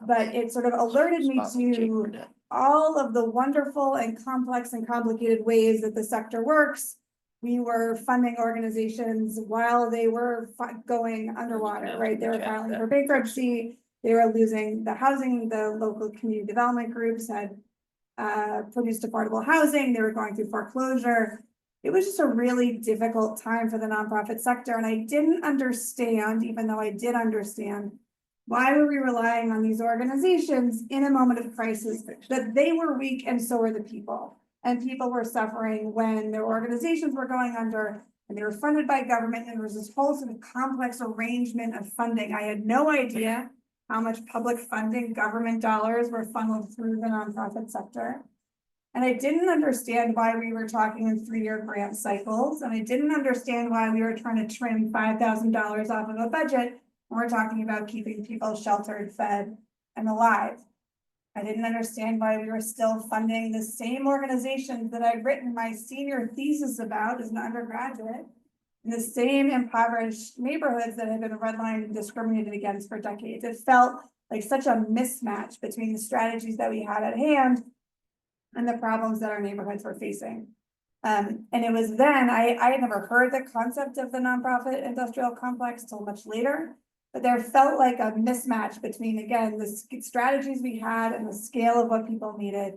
but it sort of alerted me to all of the wonderful and complex and complicated ways that the sector works. We were funding organizations while they were going underwater, right? They were filing for bankruptcy. They were losing the housing. The local community development groups had produced affordable housing. They were going through foreclosure. It was just a really difficult time for the nonprofit sector. And I didn't understand, even though I did understand, why were we relying on these organizations in a moment of crisis, that they were weak and so were the people. And people were suffering when their organizations were going under and they were funded by government. And there was this whole sort of complex arrangement of funding. I had no idea how much public funding, government dollars were funneled through the nonprofit sector. And I didn't understand why we were talking in 3-year grant cycles. And I didn't understand why we were trying to trim $5,000 off of a budget when we're talking about keeping people sheltered, fed, and alive. I didn't understand why we were still funding the same organizations that I'd written my senior thesis about as an undergraduate in the same impoverished neighborhoods that had been redlined and discriminated against for decades. It felt like such a mismatch between the strategies that we had at hand and the problems that our neighborhoods were facing. And it was then, I had never heard the concept of the nonprofit industrial complex till much later. But there felt like a mismatch between, again, the strategies we had and the scale of what people needed.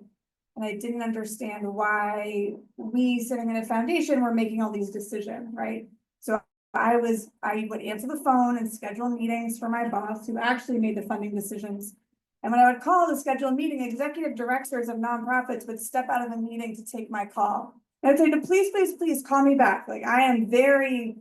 And I didn't understand why we sitting in a foundation were making all these decisions, right? So I would answer the phone and schedule meetings for my boss who actually made the funding decisions. And when I would call to schedule a meeting, executive directors of nonprofits would step out of the meeting to take my call. And I'd say, please call me back. Like, I am very,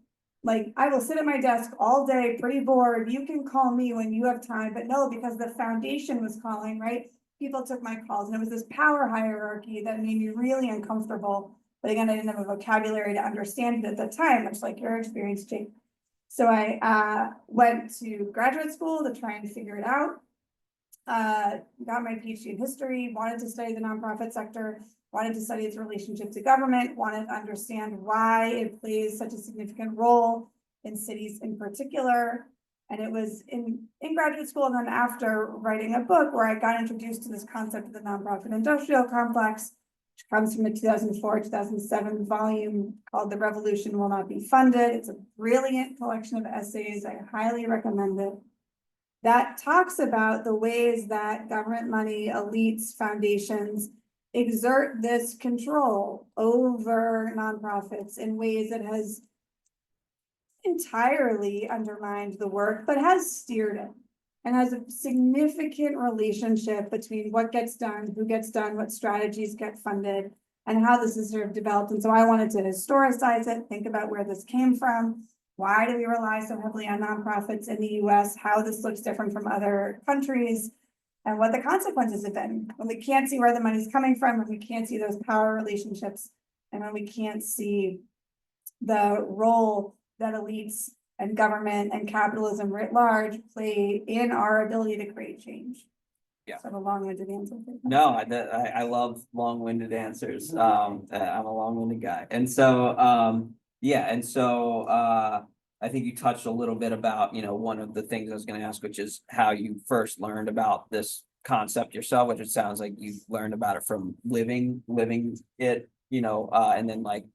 I will sit at my desk all day, pretty bored. You can call me when you have time, but no, because the foundation was calling, right? People took my calls and it was this power hierarchy that made me really uncomfortable. But again, I didn't have a vocabulary to understand it at the time, much like your experience, Jake. So I went to graduate school to try and figure it out. Got my PhD in history, wanted to study the nonprofit sector, wanted to study its relationship to government, wanted to understand why it plays such a significant role in cities in particular. And it was in graduate school and then after writing a book where I got introduced to this concept of the nonprofit industrial complex, which comes from a 2004-2007 volume called The Revolution Will Not Be Funded. It's a brilliant collection of essays. I highly recommend it. That talks about the ways that government money, elites, foundations, exert this control over nonprofits in ways that has entirely undermined the work, but has steered it and has a significant relationship between what gets done, who gets done, what strategies get funded, and how this is sort of developed. And so I wanted to historicize it, think about where this came from. Why do we rely so heavily on nonprofits in the US? How this looks different from other countries. and what the consequences have been, when we can't see where the money's coming from, when we can't see those power relationships, and when we can't see the role that elites and government and capitalism writ large play in our ability to create change. Yeah. So the long-winded answer. No, I love long-winded answers. I'm a long-winded guy. And so, yeah, and so, I think you touched a little bit about, one of the things I was gonna ask, which is how you first learned about this concept yourself, which it sounds like you learned about it from living it, and then like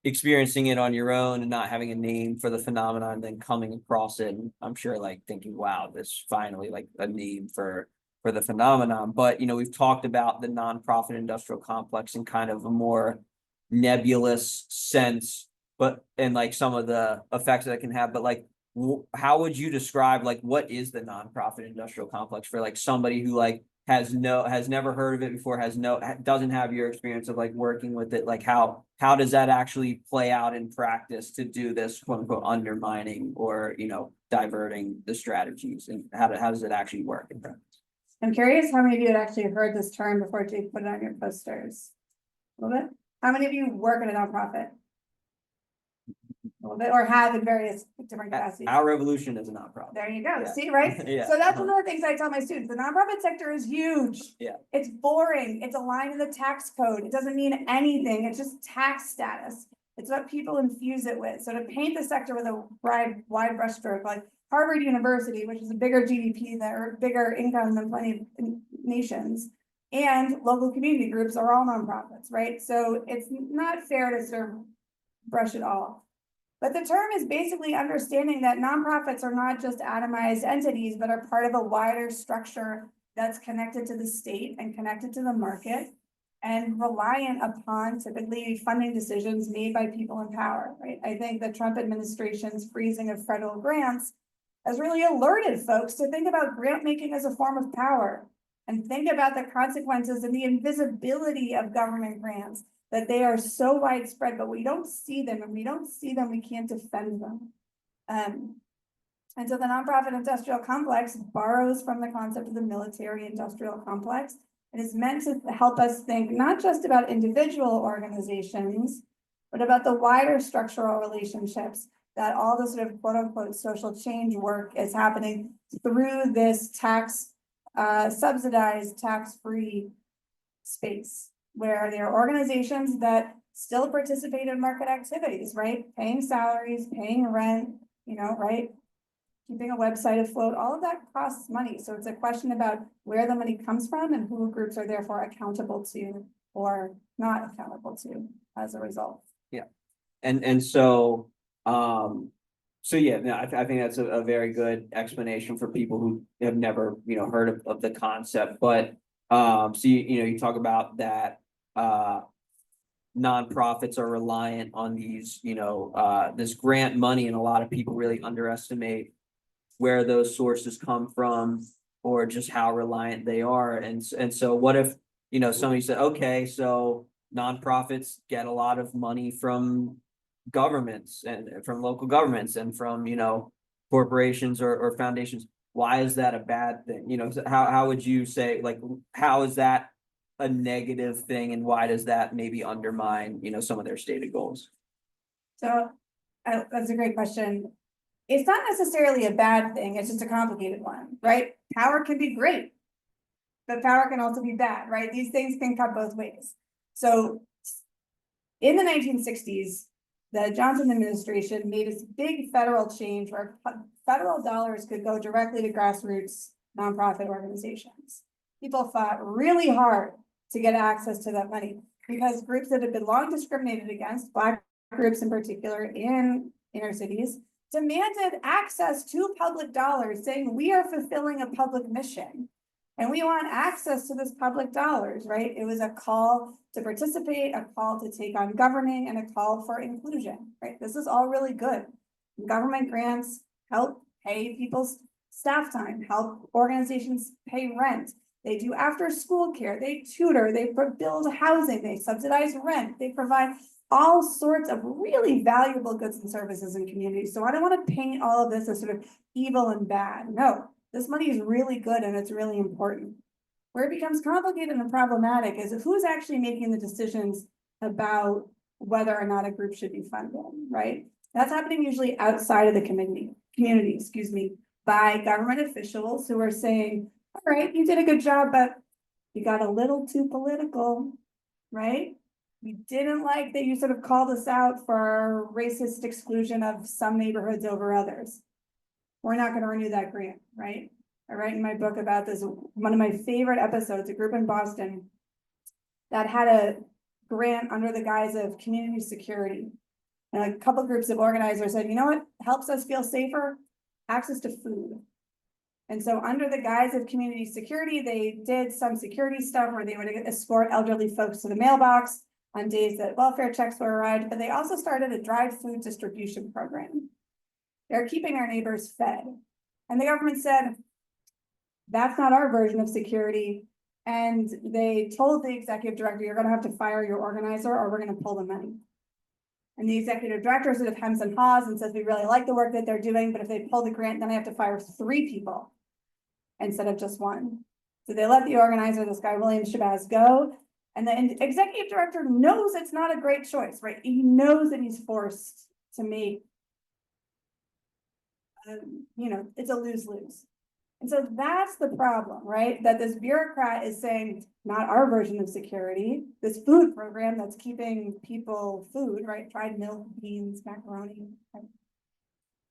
experiencing it on your own and not having a name for the phenomenon, and then coming across it. And I'm sure like thinking, wow, this finally like a name for the phenomenon. But, we've talked about the nonprofit industrial complex in kind of a more nebulous sense, and like some of the effects that it can have, but like, how would you describe like what is the nonprofit industrial complex for like somebody who like has never heard of it before, doesn't have your experience of like working with it? Like how does that actually play out in practice to do this quote unquote undermining or diverting the strategies, and how does it actually work in practice? I'm curious how many of you had actually heard this term before Jake put it on your posters? A little bit? How many of you work in a nonprofit? A little bit, or have in various different capacities? Our Revolution is a nonprofit. There you go. Yeah. See, right? Yeah. So that's one of the things I tell my students. The nonprofit sector is huge. Yeah. It's boring. It's aligned to the tax code. It doesn't mean anything. It's just tax status. It's what people infuse it with. So to paint the sector with a wide brushstroke, like Harvard University, which is a bigger GDP or bigger income than plenty of nations, and local community groups are all nonprofits, right? So it's not fair to sort of brush it off. But the term is basically understanding that nonprofits are not just atomized entities, but are part of a wider structure that's connected to the state and connected to the market and reliant upon typically funding decisions made by people in power, right? I think the Trump administration's freezing of federal grants has really alerted folks to think about grant making as a form of power and think about the consequences and the invisibility of government grants, that they are so widespread, but we don't see them, and we don't see them, we can't defend them. And so the nonprofit industrial complex borrows from the concept of the military industrial complex. It is meant to help us think not just about individual organizations, but about the wider structural relationships that all the sort of quote unquote social change work is happening through this subsidized tax-free space, where there are organizations that still participate in market activities, right? Paying salaries, paying rent, right? Keeping a website afloat, all of that costs money. So it's a question about where the money comes from and who groups are therefore accountable to or not accountable to as a result. Yeah. And so, yeah, no, I think that's a very good explanation for people who have never, heard of the concept. But, so you talk about that, nonprofits are reliant on these, this grant money, and a lot of people really underestimate where those sources come from or just how reliant they are. And so what if, somebody said, okay, so nonprofits get a lot of money from governments and from local governments and from, corporations or foundations. Why is that a bad thing? How would you say, like, how is that a negative thing, and why does that maybe undermine, some of their stated goals? So that's a great question. It's not necessarily a bad thing. It's just a complicated one, right? Power can be great, but power can also be bad, right? These things can cut both ways. So in the 1960s, the Johnson administration made this big federal change where federal dollars could go directly to grassroots nonprofit organizations. People fought really hard to get access to that money because groups that had been long discriminated against, Black groups in particular in inner cities, demanded access to public dollars, saying we are fulfilling a public mission and we want access to this public dollars, right? It was a call to participate, a call to take on governing, and a call for inclusion, right? This is all really good. Government grants help pay people's staff time, help organizations pay rent. They do after school care, they tutor, they build housing, they subsidize rent, they provide all sorts of really valuable goods and services in communities. So I don't want to paint all of this as sort of evil and bad. No, This money is really good and it's really important. Where it becomes complicated and problematic is who's actually making the decisions about whether or not a group should be funded, right? That's happening usually outside of the community, excuse me, by government officials who are saying, all right, you did a good job, but you got a little too political, right? We didn't like that you sort of called us out for our racist exclusion of some neighborhoods over others. We're not gonna renew that grant, right? I write in my book about this, one of my favorite episodes, a group in Boston that had a grant under the guise of community security. And a couple groups of organizers said, you know what helps us feel safer? Access to food. And so under the guise of community security, they did some security stuff where they would escort elderly folks to the mailbox on days that welfare checks were arrived, but they also started a dried food distribution program. They're keeping our neighbors fed. And the government said, that's not our version of security. And they told the executive director, you're gonna have to fire your organizer or we're gonna pull the money. And the executive director sort of hems and haws and says, we really like the work that they're doing, but if they pull the grant, then I have to fire 3 people instead of just 1. So they let the organizer, this guy, William Shabazz, go. And the executive director knows it's not a great choice, right? He knows that he's forced to make, it's a lose-lose. And so that's the problem, right? That this bureaucrat is saying, not our version of security, this food program that's keeping people food, right? Dried milk, beans, macaroni. Right?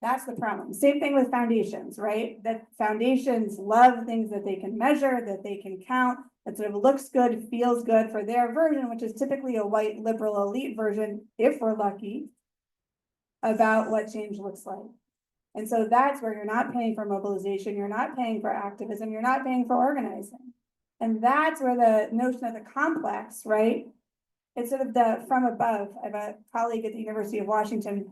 That's the problem. Same thing with foundations, right? That foundations love things that they can measure, that they can count, that sort of looks good, feels good for their version, which is typically a white liberal elite version, if we're lucky, about what change looks like. And so that's where you're not paying for mobilization, you're not paying for activism, you're not paying for organizing. And that's where the notion of the complex, right? It's sort of the from above. I have a colleague at the University of Washington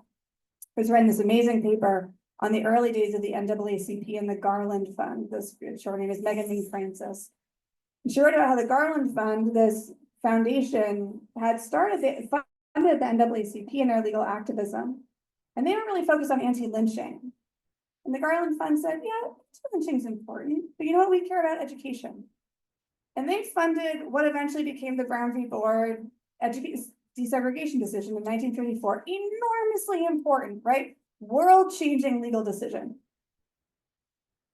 who's written this amazing paper on the early days of the NAACP and the Garland Fund. This her name is Megan Lee Francis. She wrote about how the Garland Fund, this foundation, had funded the NAACP in their legal activism. And they don't really focus on anti-lynching. And the Garland Fund said, yeah, lynching is important, but you know what, we care about education. And they funded what eventually became the Brown v. Board desegregation decision in 1934, enormously important, right? World-changing legal decision.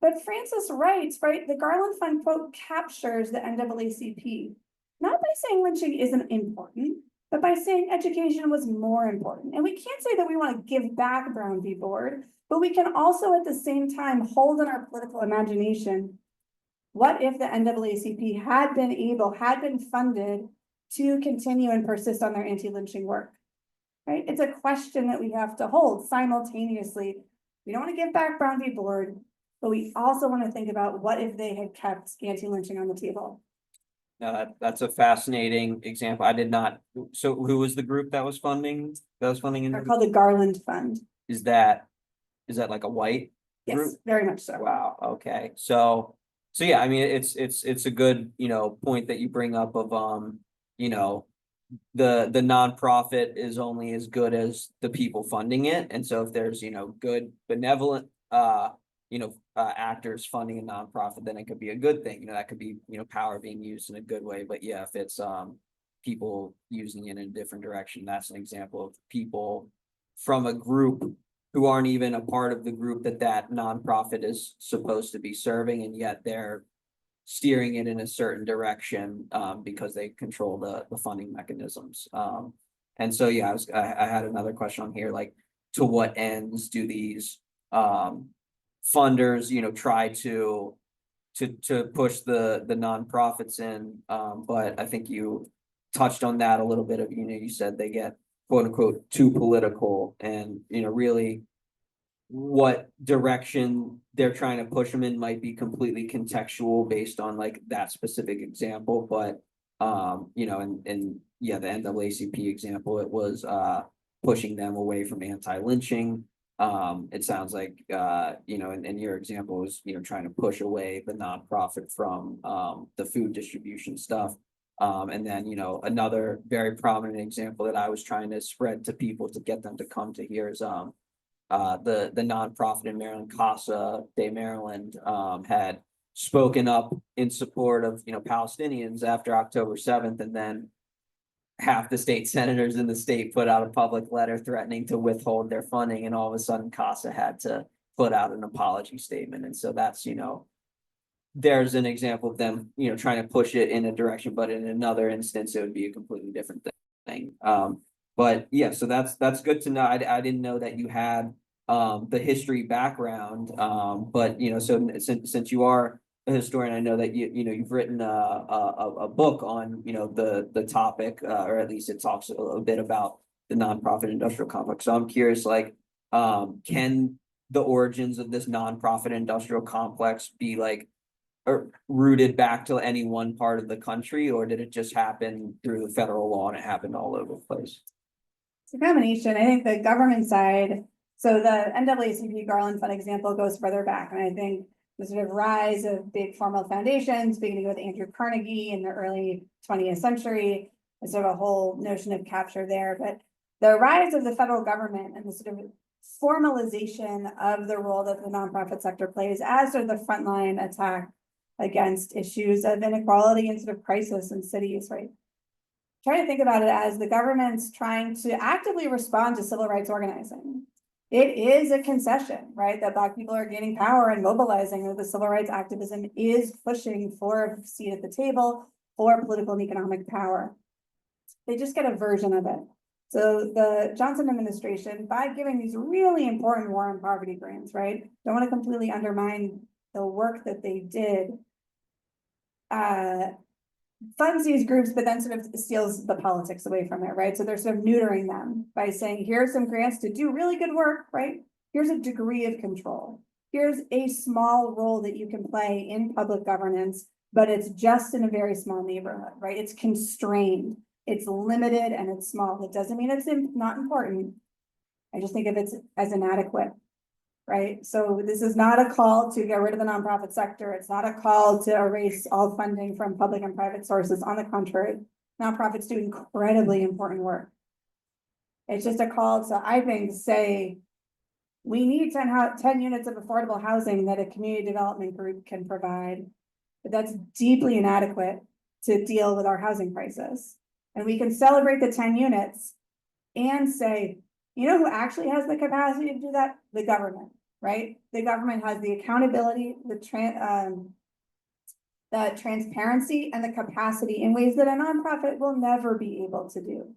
But Francis writes, right, the Garland Fund, quote, captures the NAACP, not by saying lynching isn't important, but by saying education was more important. And we can't say that we want to give back Brown v. Board, but we can also at the same time hold in our political imagination, what if the NAACP had been funded to continue and persist on their anti-lynching work, right? It's a question that we have to hold simultaneously. We don't want to give back Brown v. Board, but we also want to think about what if they had kept anti-lynching on the table. That's a fascinating example. I did not, so who was the group that was funding? They're called the Garland Fund. Is that like a white group? Yes, very much so. Wow, okay, so yeah, I mean, it's a good, point that you bring up of, the nonprofit is only as good as the people funding it, and so if there's, good benevolent, actors funding a nonprofit, then it could be a good thing, that could be, power being used in a good way, but yeah, if it's, people using it in a different direction, that's an example of people from a group who aren't even a part of the group that nonprofit is supposed to be serving, and yet they're steering it in a certain direction, because they control the funding mechanisms. And so, yeah, I had another question on here, like, to what ends do these, funders, try to push the nonprofits in, but I think you touched on that a little bit of, you said they get quote unquote too political, and really what direction they're trying to push them in might be completely contextual based on like that specific example, but and yeah, the NAACP example, it was pushing them away from anti-lynching. It sounds like, and your example is, trying to push away the nonprofit from the food distribution stuff. And then, another very prominent example that I was trying to spread to people to get them to come to here is the nonprofit in Maryland, Casa de Maryland, had spoken up in support of, Palestinians after October 7th, and then half the state senators in the state put out a public letter threatening to withhold their funding, and all of a sudden Casa had to put out an apology statement. And so that's, there's an example of them, trying to push it in a direction, but in another instance, it would be a completely different thing. But yeah, so that's good to know. I didn't know that you had the history background. But so since you are a historian, I know that you've written a book on the topic, or at least it talks a bit about the nonprofit industrial complex. So I'm curious, like, can the origins of this nonprofit industrial complex be like, or rooted back to any one part of the country, or did it just happen through the federal law and it happened all over the place? It's a combination. I think the government side, so the NAACP Garland Fund example goes further back. And I think the sort of rise of big formal foundations, beginning with Andrew Carnegie in the early 20th century, is sort of a whole notion of capture there. But the rise of the federal government and the sort of formalization of the role that the nonprofit sector plays as sort of the frontline attack against issues of inequality and sort of crisis in cities, right? Try to think about it as the government's trying to actively respond to civil rights organizing. It is a concession, right? That Black people are gaining power and mobilizing, that the civil rights activism is pushing for a seat at the table, for political and economic power. They just get a version of it. So the Johnson administration, by giving these really important war on poverty grants, right? Don't want to completely undermine the work that they did, funds these groups, but then sort of steals the politics away from it, right? So they're sort of neutering them by saying, here are some grants to do really good work, right? Here's a degree of control. Here's a small role that you can play in public governance, but it's just in a very small neighborhood, right? It's constrained, it's limited, and it's small. That doesn't mean it's not important. I just think of it as inadequate. Right, so this is not a call to get rid of the nonprofit sector. It's not a call to erase all funding from public and private sources. On the contrary, nonprofits do incredibly important work. It's just a call to, I think, say, we need 10 units of affordable housing that a community development group can provide, but that's deeply inadequate to deal with our housing crisis. And we can celebrate the 10 units and say, you know who actually has the capacity to do that? The government, right? The government has the accountability, the transparency and the capacity in ways that a nonprofit will never be able to do,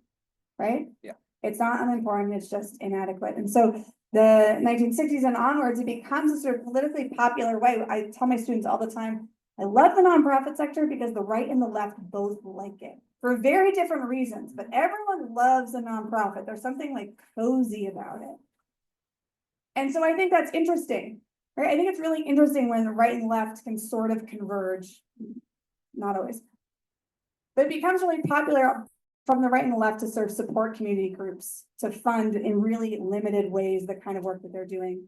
right? Yeah. It's not unimportant, it's just inadequate. And so the 1960s and onwards, it becomes a sort of politically popular way. I tell my students all the time, I love the nonprofit sector because the right and the left both like it for very different reasons, but everyone loves a nonprofit. There's something like cozy about it. And so I think that's interesting, right? I think it's really interesting when the right and left can sort of converge, not always. But it becomes really popular from the right and the left to sort of support community groups, to fund in really limited ways the kind of work that they're doing.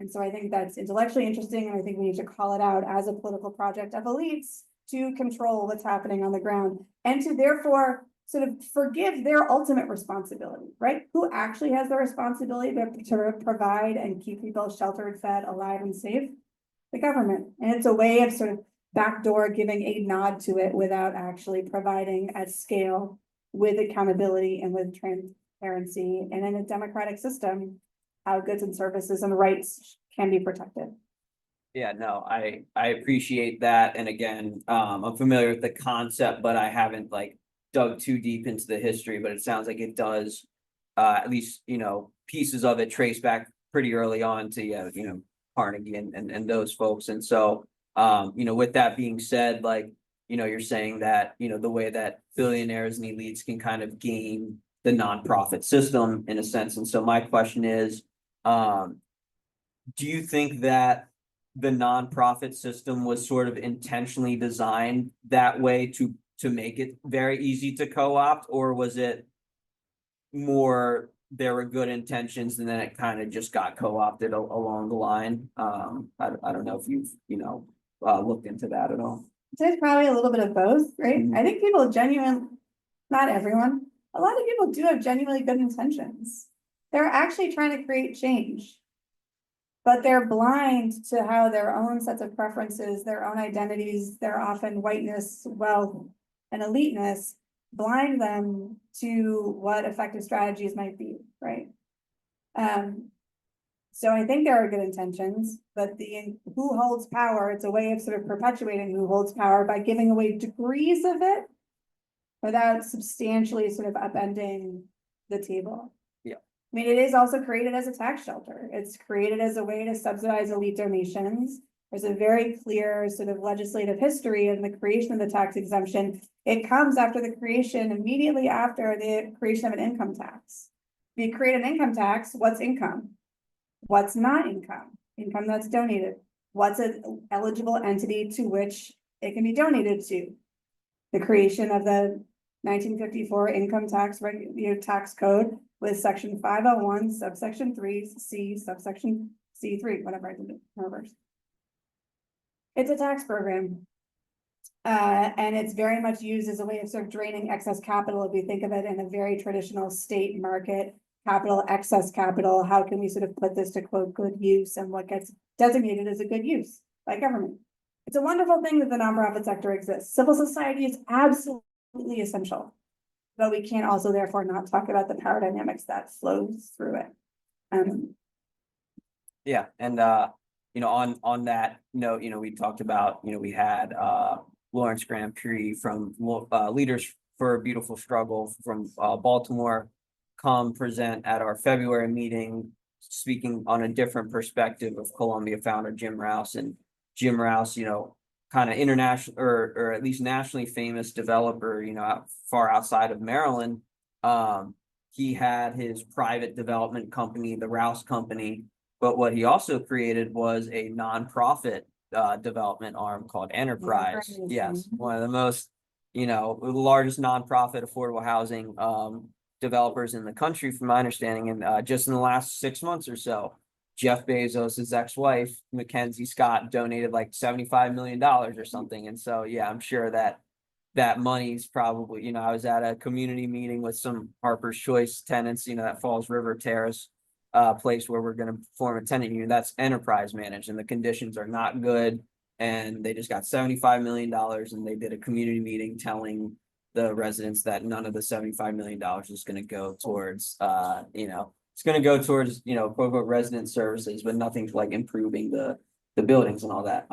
And so I think that's intellectually interesting, and I think we need to call it out as a political project of elites to control what's happening on the ground, and to therefore sort of forgive their ultimate responsibility, right? Who actually has the responsibility to provide and keep people sheltered, fed, alive, and safe? The government. And it's a way of sort of backdoor giving a nod to it without actually providing at scale with accountability and with transparency, and in a democratic system, how goods and services and rights can be protected. Yeah, no, I appreciate that. And again, I'm familiar with the concept, but I haven't like dug too deep into the history, but it sounds like it does, at least, pieces of it trace back pretty early on to, Carnegie and those folks. And so, with that being said, like, you're saying that, the way that billionaires and elites can kind of game the nonprofit system in a sense. And so my question is, do you think that the nonprofit system was sort of intentionally designed that way to make it very easy to co-opt, or was it more there were good intentions and then it kind of just got co-opted along the line? I don't know if you've looked into that at all. It's probably a little bit of both, right? I think people not everyone, a lot of people do have genuinely good intentions. they're actually trying to create change. But they're blind to how their own sets of preferences, their own identities, their often whiteness, wealth, and eliteness blind them to what effective strategies might be, right? So I think there are good intentions, but the who holds power, it's a way of sort of perpetuating who holds power by giving away degrees of it without substantially sort of upending the table. Yeah. I mean, it is also created as a tax shelter. It's created as a way to subsidize elite donations. There's a very clear sort of legislative history in the creation of the tax exemption. It comes after the creation, immediately after the creation of an income tax. If you create an income tax, what's income? What's not income? Income that's donated. What's an eligible entity to which it can be donated to? The creation of the 1954 income tax tax code with section 501, subsection 3C, subsection C3, whatever I did it reverse. It's a tax program. And it's very much used as a way of sort of draining excess capital. If we think of it in a very traditional state market, capital, excess capital, how can we sort of put this to quote good use and what gets designated as a good use by government? It's a wonderful thing that the nonprofit sector exists. Civil society is absolutely essential, but we can't also therefore not talk about the power dynamics that flows through it. Yeah, and you know, on that note, you know, we talked about, you know, we had Lawrence Grandpree from Leaders for a Beautiful Struggle from Baltimore come present at our February meeting, speaking on a different perspective of Columbia founder Jim Rouse. And Jim Rouse, you know, kind of international or at least nationally famous developer, you know, far outside of Maryland. He had his private development company, the Rouse Company, but what he also created was a nonprofit development arm called Enterprise. Yes, one of the most, you know, the largest nonprofit affordable housing developers in the country, from my understanding. And just in the last 6 months or so, Jeff Bezos' ex-wife, Mackenzie Scott, donated like $75 million or something. And so, yeah, I'm sure that that money's probably, you know, I was at a community meeting with some Harper's Choice tenants, you know, that Falls River Terrace place where we're going to form a tenant union. That's Enterprise managed, and the conditions are not good. And they just got $75 million, and they did a community meeting telling the residents that none of the $75 million is going to go towards, you know, it's going to go towards, you know, quote unquote resident services, but nothing like improving the buildings and all that.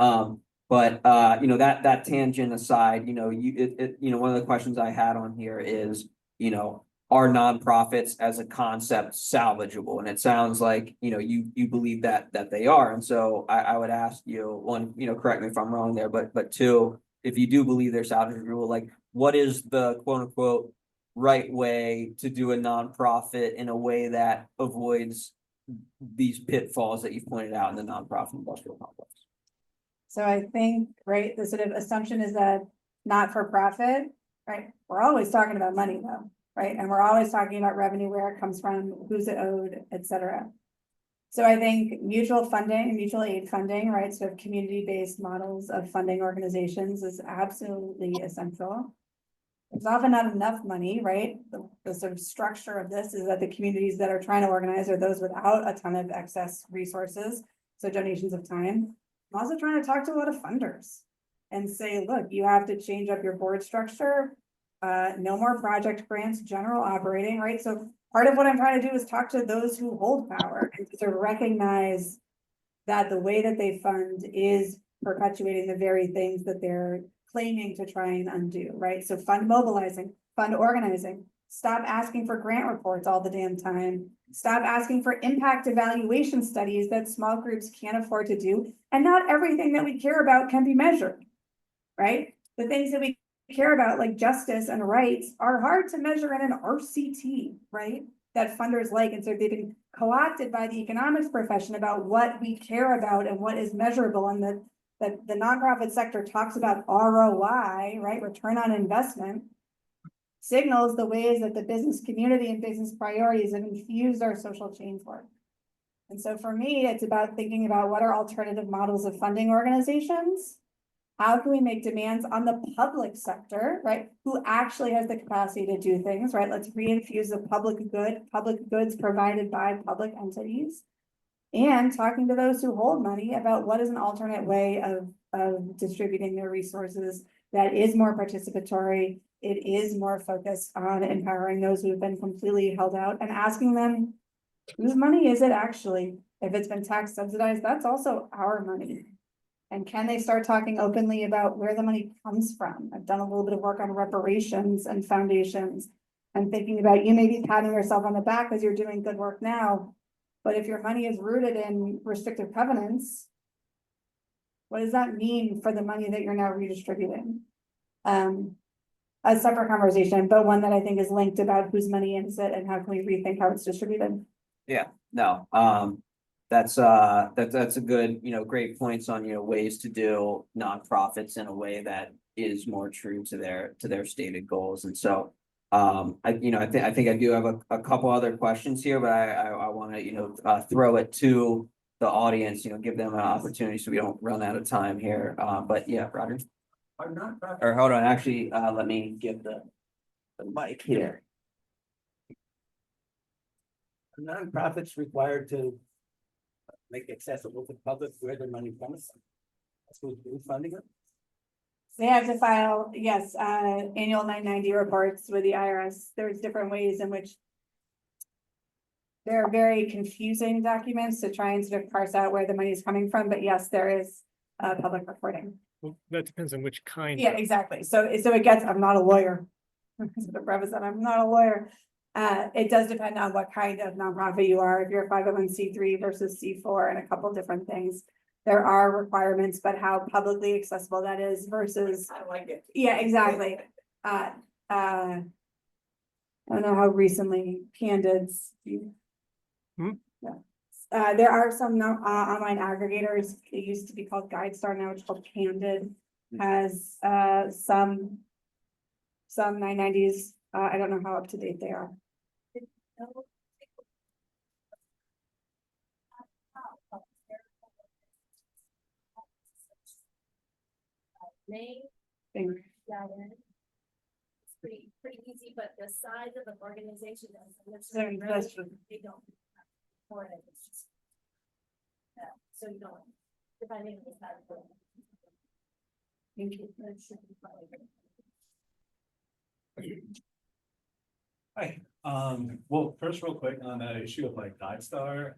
But you know, that tangent aside, you know, you know, one of the questions I had on here is, you know, are nonprofits as a concept salvageable? And it sounds like, you know, you believe that they are. And so I would ask you, one, you know, correct me if I'm wrong there, but two, if you do believe they're salvageable, like what is the quote unquote right way to do a nonprofit in a way that avoids these pitfalls that you've pointed out in the nonprofit industrial complex? So I think, right, the sort of assumption is that not for profit, right? We're always talking about money though, right? And we're always talking about revenue, where it comes from, who's it owed, et cetera. So I think mutual funding, mutual aid funding, right? Sort of community-based models of funding organizations is absolutely essential. There's often not enough money, right? The sort of structure of this is that the communities that are trying to organize are those without a ton of excess resources. So donations of time. I'm also trying to talk to a lot of funders and say, look, you have to change up your board structure. No more project grants, general operating, right? So part of what I'm trying to do is talk to those who hold power and to recognize that the way that they fund is perpetuating the very things that they're claiming to try and undo, right? So fund mobilizing, fund organizing, stop asking for grant reports all the damn time. Stop asking for impact evaluation studies that small groups can't afford to do. And not everything that we care about can be measured, right? The things that we care about, like justice and rights, are hard to measure in an RCT, right? That funders like, and so they've been co-opted by the economics profession about what we care about and what is measurable. And the nonprofit sector talks about ROI, right? Return on investment, signals the ways that the business community and business priorities have infused our social change work. And so for me, it's about thinking about what are alternative models of funding organizations. how can we make demands on the public sector, right? Who actually has the capacity to do things, right? Let's reinfuse the public goods provided by public entities. And talking to those who hold money about what is an alternate way of distributing their resources that is more participatory. It is more focused on empowering those who have been completely held out and asking them, whose money is it actually? If it's been tax subsidized, that's also our money. And can they start talking openly about where the money comes from? I've done a little bit of work on reparations and foundations. And thinking about, you may be patting yourself on the back because you're doing good work now. But if your money is rooted in restrictive covenants, what does that mean for the money that you're now redistributing? A separate conversation, but one that I think is linked about whose money is it and how can we rethink how it's distributed? No, that's a good, great points on, ways to do nonprofits in a way that is more true to their stated goals. And so, I think I do have a couple other questions here, but I want to, throw it to the audience, give them an opportunity so we don't run out of time here. But yeah, Roger. Or hold on, actually, let me give the mic here. Are nonprofits required to make accessible to the public where their money comes from? That's who's funding it? They have to file, yes, annual 990 reports with the IRS. There's different ways in which they're very confusing documents to try and sort of parse out where the money is coming from, but yes, there is public reporting. Well, that depends on which kind. Yeah, exactly. So it gets, I'm not a lawyer. The preface that I'm not a lawyer. It does depend on what kind of nonprofit you are. If you're a 501c3 versus C4 and a couple different things. There are requirements, but how publicly accessible that is versus. I like it. Yeah, exactly. I don't know how recently Candids. Yeah. There are some online aggregators. It used to be called GuideStar, now it's called Candid. Has some 990s. I don't know how up to date they are. Name, Thing. it's pretty easy, but the size of the organization is. Very interesting. They don't. For it, it's just. Yeah, so you don't, depending on the size of it. Thank you. It should be probably. Hi, well, first real quick on that issue of like GuideStar,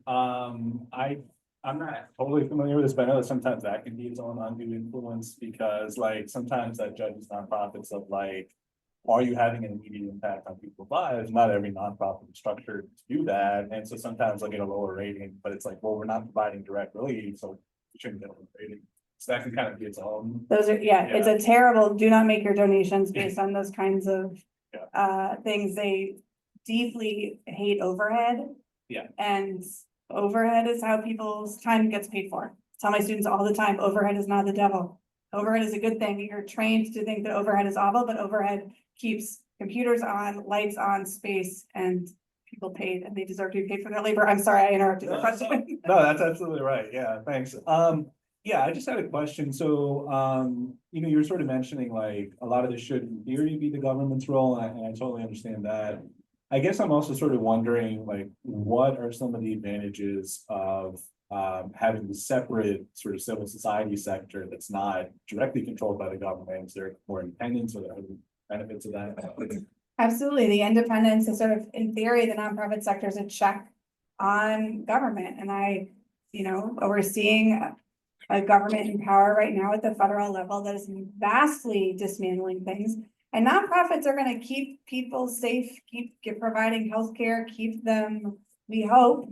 I'm not totally familiar with this, but I know that sometimes that can be its own undue influence because like sometimes that judges nonprofits of like, are you having an immediate impact on people's lives? Not every nonprofit is structured to do that, and so sometimes they'll get a lower rating, but it's like, well, we're not providing direct relief, so we shouldn't get a lower rating. So that can kind of be its own. Those are, it's a terrible, do not make your donations based on those kinds of things. They deeply hate overhead. Yeah. And overhead is how people's time gets paid for. Tell my students all the time, overhead is not the devil. Overhead is a good thing. You're trained to think that overhead is awful, but overhead keeps computers on, lights on, space, and people paid, and they deserve to be paid for their labor. I'm sorry, I interrupted the question. No, that's absolutely right. Yeah, thanks. Yeah, I just had a question. So, you were sort of mentioning like a lot of this should in theory be the government's role, and I totally understand that. I guess I'm also sort of wondering like, what are some of the advantages of having the separate sort of civil society sector that's not directly controlled by the government? Is there more independence or the benefits of that? Absolutely. The independence is sort of, in theory, the nonprofit sector is a check on government. And we're seeing a government in power right now at the federal level that is vastly dismantling things. And nonprofits are going to keep people safe, keep providing healthcare, keep them, we hope,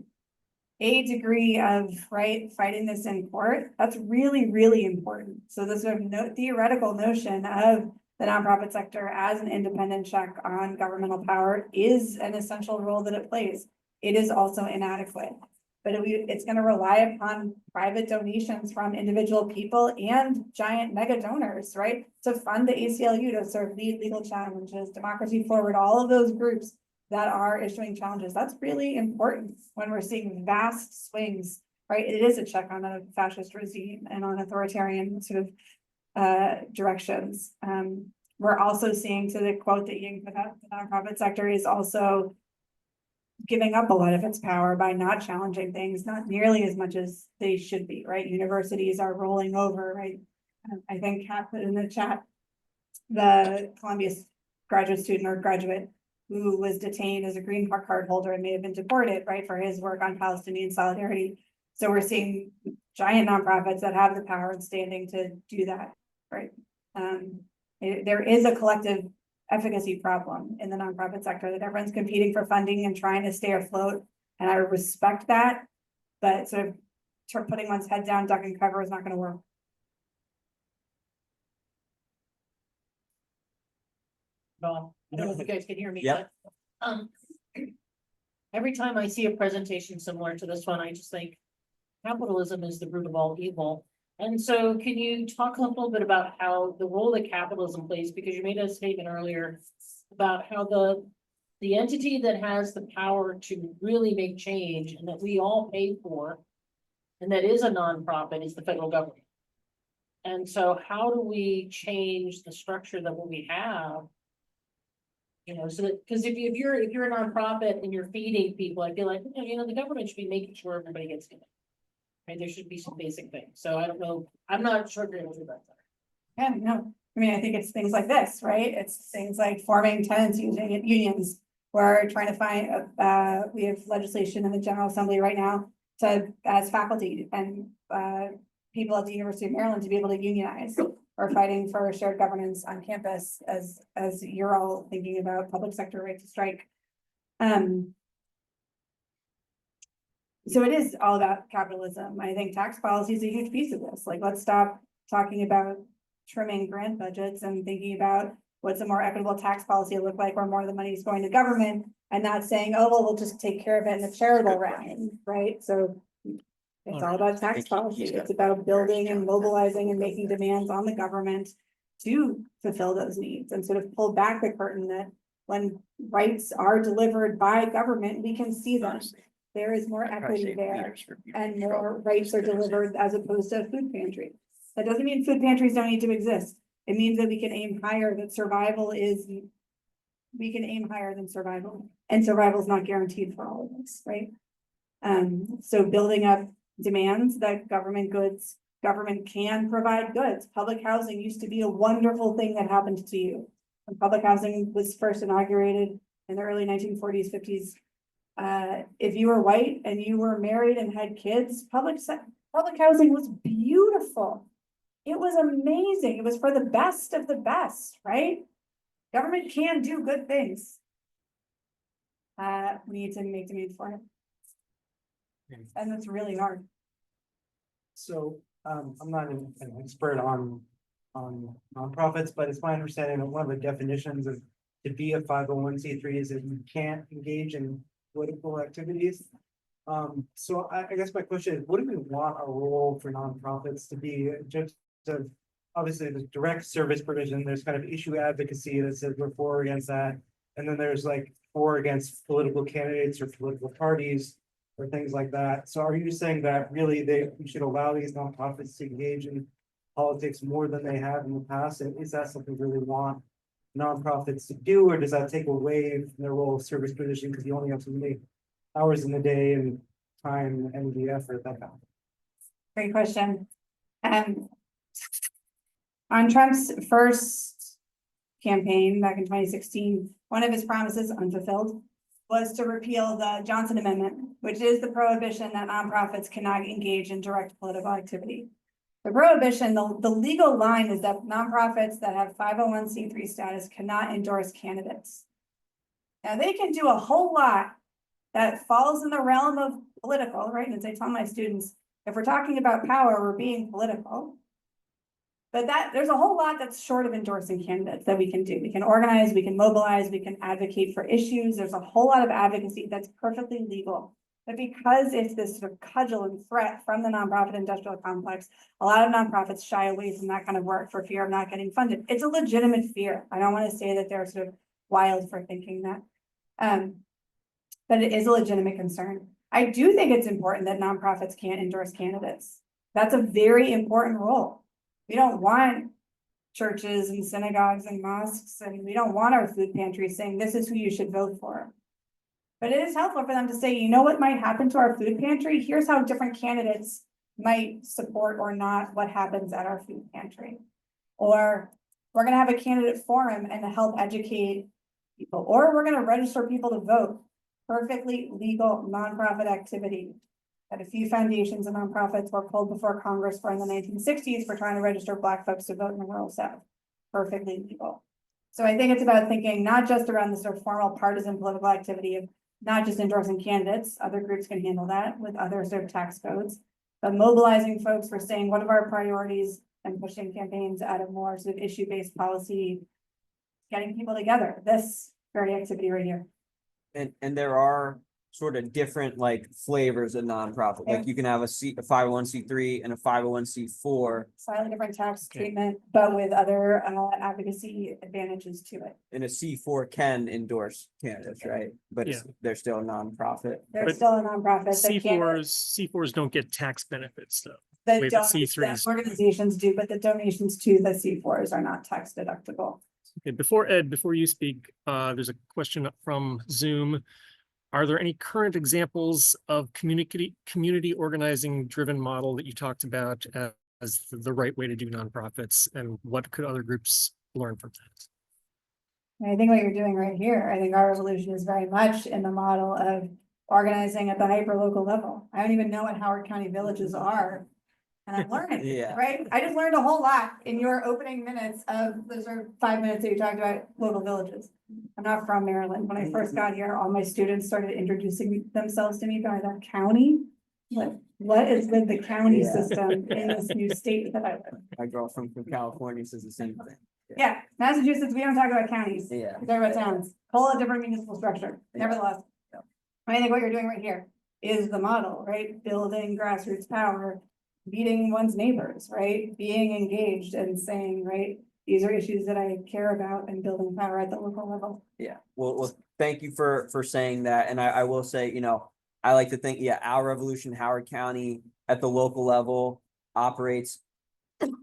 a degree of fighting this in court. That's really, really important. So this sort of theoretical notion of the nonprofit sector as an independent check on governmental power is an essential role that it plays. It is also inadequate, but it's going to rely upon private donations from individual people and giant mega donors, to fund the ACLU, to sort of lead legal challenges, Democracy Forward, all of those groups that are issuing challenges. That's really important when we're seeing vast swings, It is a check on a fascist regime and on authoritarian sort of directions. We're also seeing, to the quote that you put out, the nonprofit sector is also giving up a lot of its power by not challenging things, not nearly as much as they should be, right? Universities are rolling over, right? I think Kat put in the chat, the Columbia graduate student or graduate who was detained as a green card holder and may have been deported, right, for his work on Palestinian solidarity. So we're seeing giant nonprofits that have the power and standing to do that, right? There is a collective efficacy problem in the nonprofit sector that everyone's competing for funding and trying to stay afloat. And I respect that, but sort of putting one's head down, duck and cover is not going to work. Well, I don't know if you guys can hear me, Yep. but, every time I see a presentation similar to this one, I just think capitalism is the root of all evil. And so can you talk a little bit about how the role that capitalism plays, because you made a statement earlier about how the entity that has the power to really make change and that we all pay for, and that is a nonprofit, is the federal government. And so how do we change the structure that we have? You know, so that, because if you're a nonprofit and you're feeding people, I feel like, you know, the government should be making sure everybody gets it. Right, there should be some basic things, so I don't know, I'm not sure you're able to do that. Yeah, no, I mean, I think it's things like this, right? It's things like forming tenants unions. We're trying to find, we have legislation in the General Assembly right now to, as faculty and people at the University of Maryland to be able to unionize. We're fighting for shared governance on campus as you're all thinking about public sector right to strike. So it is all about capitalism. I think tax policy is a huge piece of this. Like, let's stop talking about trimming grant budgets and thinking about what's a more equitable tax policy look like, where more of the money is going to government, and not saying, oh, well, we'll just take care of it in the charitable realm, right? So it's all about tax policy. It's about building and mobilizing and making demands on the government to fulfill those needs and sort of pull back the curtain that when rights are delivered by government, we can see them. There is more equity there and more rights are delivered as opposed to a food pantry. That doesn't mean food pantries don't need to exist. It means that we can aim higher, that survival is, we can aim higher than survival, and survival is not guaranteed for all of us, right? So building up demands that government can provide goods. Public housing used to be a wonderful thing that happened to you. When public housing was first inaugurated in the early 1940s, 50s, if you were white and you were married and had kids, public housing was beautiful. It was amazing. It was for the best of the best, right? Government can do good things. We need to make demands for it. And it's really hard. So, I'm not an expert on nonprofits, but it's my understanding that one of the definitions of to be a 501c3 is that you can't engage in political activities. So I guess my question is, what do we want our role for nonprofits to be? Just to, obviously there's direct service provision, there's kind of issue advocacy that says we're for or against that. And then there's like for or against political candidates or political parties or things like that. So are you saying that really we should allow these nonprofits to engage in politics more than they have in the past? And is that something we really want nonprofits to do, or does that take away from their role of service position because you only have so many hours in the day and time, energy, effort, that kind of thing? Great question. On Trump's first campaign back in 2016, one of his promises, unfulfilled, was to repeal the Johnson Amendment, which is the prohibition that nonprofits cannot engage in direct political activity. The prohibition, the legal line is that nonprofits that have 501c3 status cannot endorse candidates. Now they can do a whole lot that falls in the realm of political, right? And as I tell my students, if we're talking about power, we're being political. But there's a whole lot that's short of endorsing candidates that we can do. We can organize, we can mobilize, we can advocate for issues. There's a whole lot of advocacy that's perfectly legal. But because it's this sort of cudgel and threat from the nonprofit industrial complex, a lot of nonprofits shy away from that kind of work for fear of not getting funded. It's a legitimate fear. I don't want to say that they're sort of wild for thinking that. But it is a legitimate concern. I do think it's important that nonprofits can't endorse candidates. That's a very important role. We don't want churches and synagogues and mosques, and we don't want our food pantry saying this is who you should vote for. But it is helpful for them to say, you know what might happen to our food pantry? Here's how different candidates might support or not what happens at our food pantry. Or we're gonna have a candidate forum and to help educate people, or we're gonna register people to vote. Perfectly legal nonprofit activity. That a few foundations and nonprofits were pulled before Congress for in the 1960s for trying to register Black folks to vote in the rural South. Perfectly legal. So I think it's about thinking not just around the sort of formal partisan political activity of not just endorsing candidates, other groups can handle that with other sort of tax codes, but mobilizing folks for saying, what are our priorities, and pushing campaigns out of more sort of issue-based policy, getting people together, this very activity right here. And there are sort of different like flavors of nonprofit, like you can have a 501c3 and a 501c4. Slightly different tax treatment, but with other advocacy advantages to it. And a C4 can endorse candidates, right? But they're still a nonprofit. They're But still a nonprofit. They can't- C4s don't get tax benefits though. The Wait, but C3s. organizations do, but the donations to the C4s are not tax deductible. Okay, before you speak, there's a question from Zoom. Are there any current examples of community organizing driven model that you talked about as the right way to do nonprofits, and what could other groups learn from that? I think what you're doing right here, I think our resolution is very much in the model of organizing at the hyper local level. I don't even know what Howard County villages are. And I'm learning, Yeah. right? I just learned a whole lot in your opening minutes of the sort of 5 minutes that you talked about local villages. I'm not from Maryland. When I first got here, all my students started introducing themselves to me by the county. What is with the county system in this new state that I live? My girlfriend from California says the same thing. Yeah, Massachusetts, we don't talk about counties. Yeah. We talk about towns, whole different municipal structure, nevertheless. I think what you're doing right here is the model, right? Building grassroots power, meeting one's neighbors, right? Being engaged and saying, right, these are issues that I care about, and building power at the local level. Yeah, well, thank you for saying that. And I will say, I like to think, our revolution, Howard County at the local level operates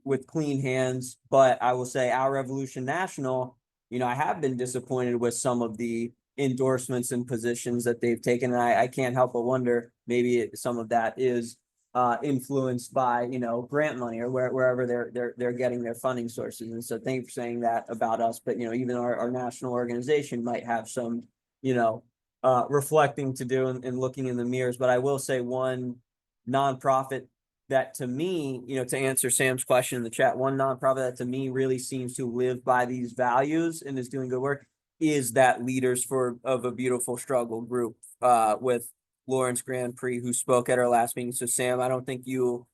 with clean hands, but I will say our revolution national, I have been disappointed with some of the endorsements and positions that they've taken. And I can't help but wonder, maybe some of that is influenced by, grant money or wherever they're getting their funding sources. And so thank you for saying that about us, but even our national organization might have some, reflecting to do and looking in the mirrors. But I will say one nonprofit that to me, to answer Sam's question in the chat, one nonprofit that to me really seems to live by these values and is doing good work is that Leaders of a Beautiful Struggle group with Lawrence Grand Prix, who spoke at our last meeting. So Sam, I don't think you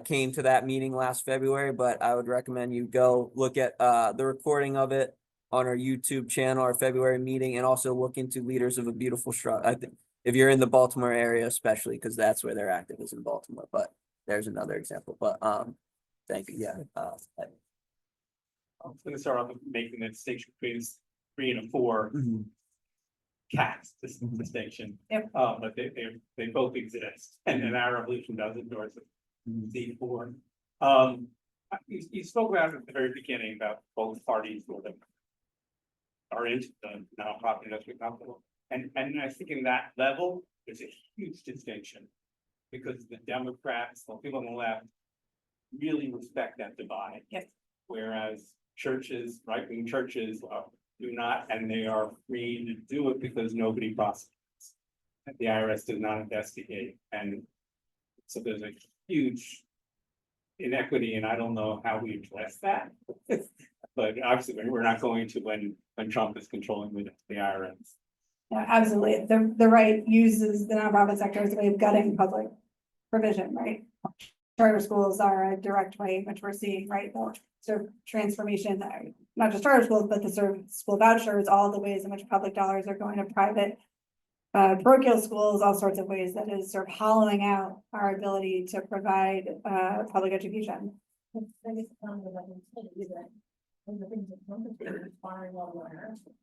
came to that meeting last February, but I would recommend you go look at the recording of it on our YouTube channel, our February meeting, and also look into Leaders of a Beautiful Struggle. I think if you're in the Baltimore area, especially because that's where they're active, is in Baltimore. But there's another example. But thank you. Yeah. I was gonna start off with making the distinction between 3 and 4 cats, this distinction. Yep. But they both exist, and then our revolution does endorse it. C4. You spoke about at the very beginning about both parties are into the nonprofit industry, and I think in that level, there's a huge distinction. Because the Democrats, the people on the left, really respect that divide. Yes. Whereas churches, right-wing churches, do not, and they are free to do it because nobody prosecutes. The IRS does not investigate, and so there's a huge inequity, and I don't know how we address that. But obviously, we're not going to when Trump is controlling the IRS. Yeah, absolutely. The right uses the nonprofit sector as a way of gutting public provision, right? Charter schools are a direct way, which we're seeing, right? The sort of transformation, not just charter schools, but the sort of school vouchers, all the ways in which public dollars are going to private parochial schools, all sorts of ways that is sort of hollowing out our ability to provide public education.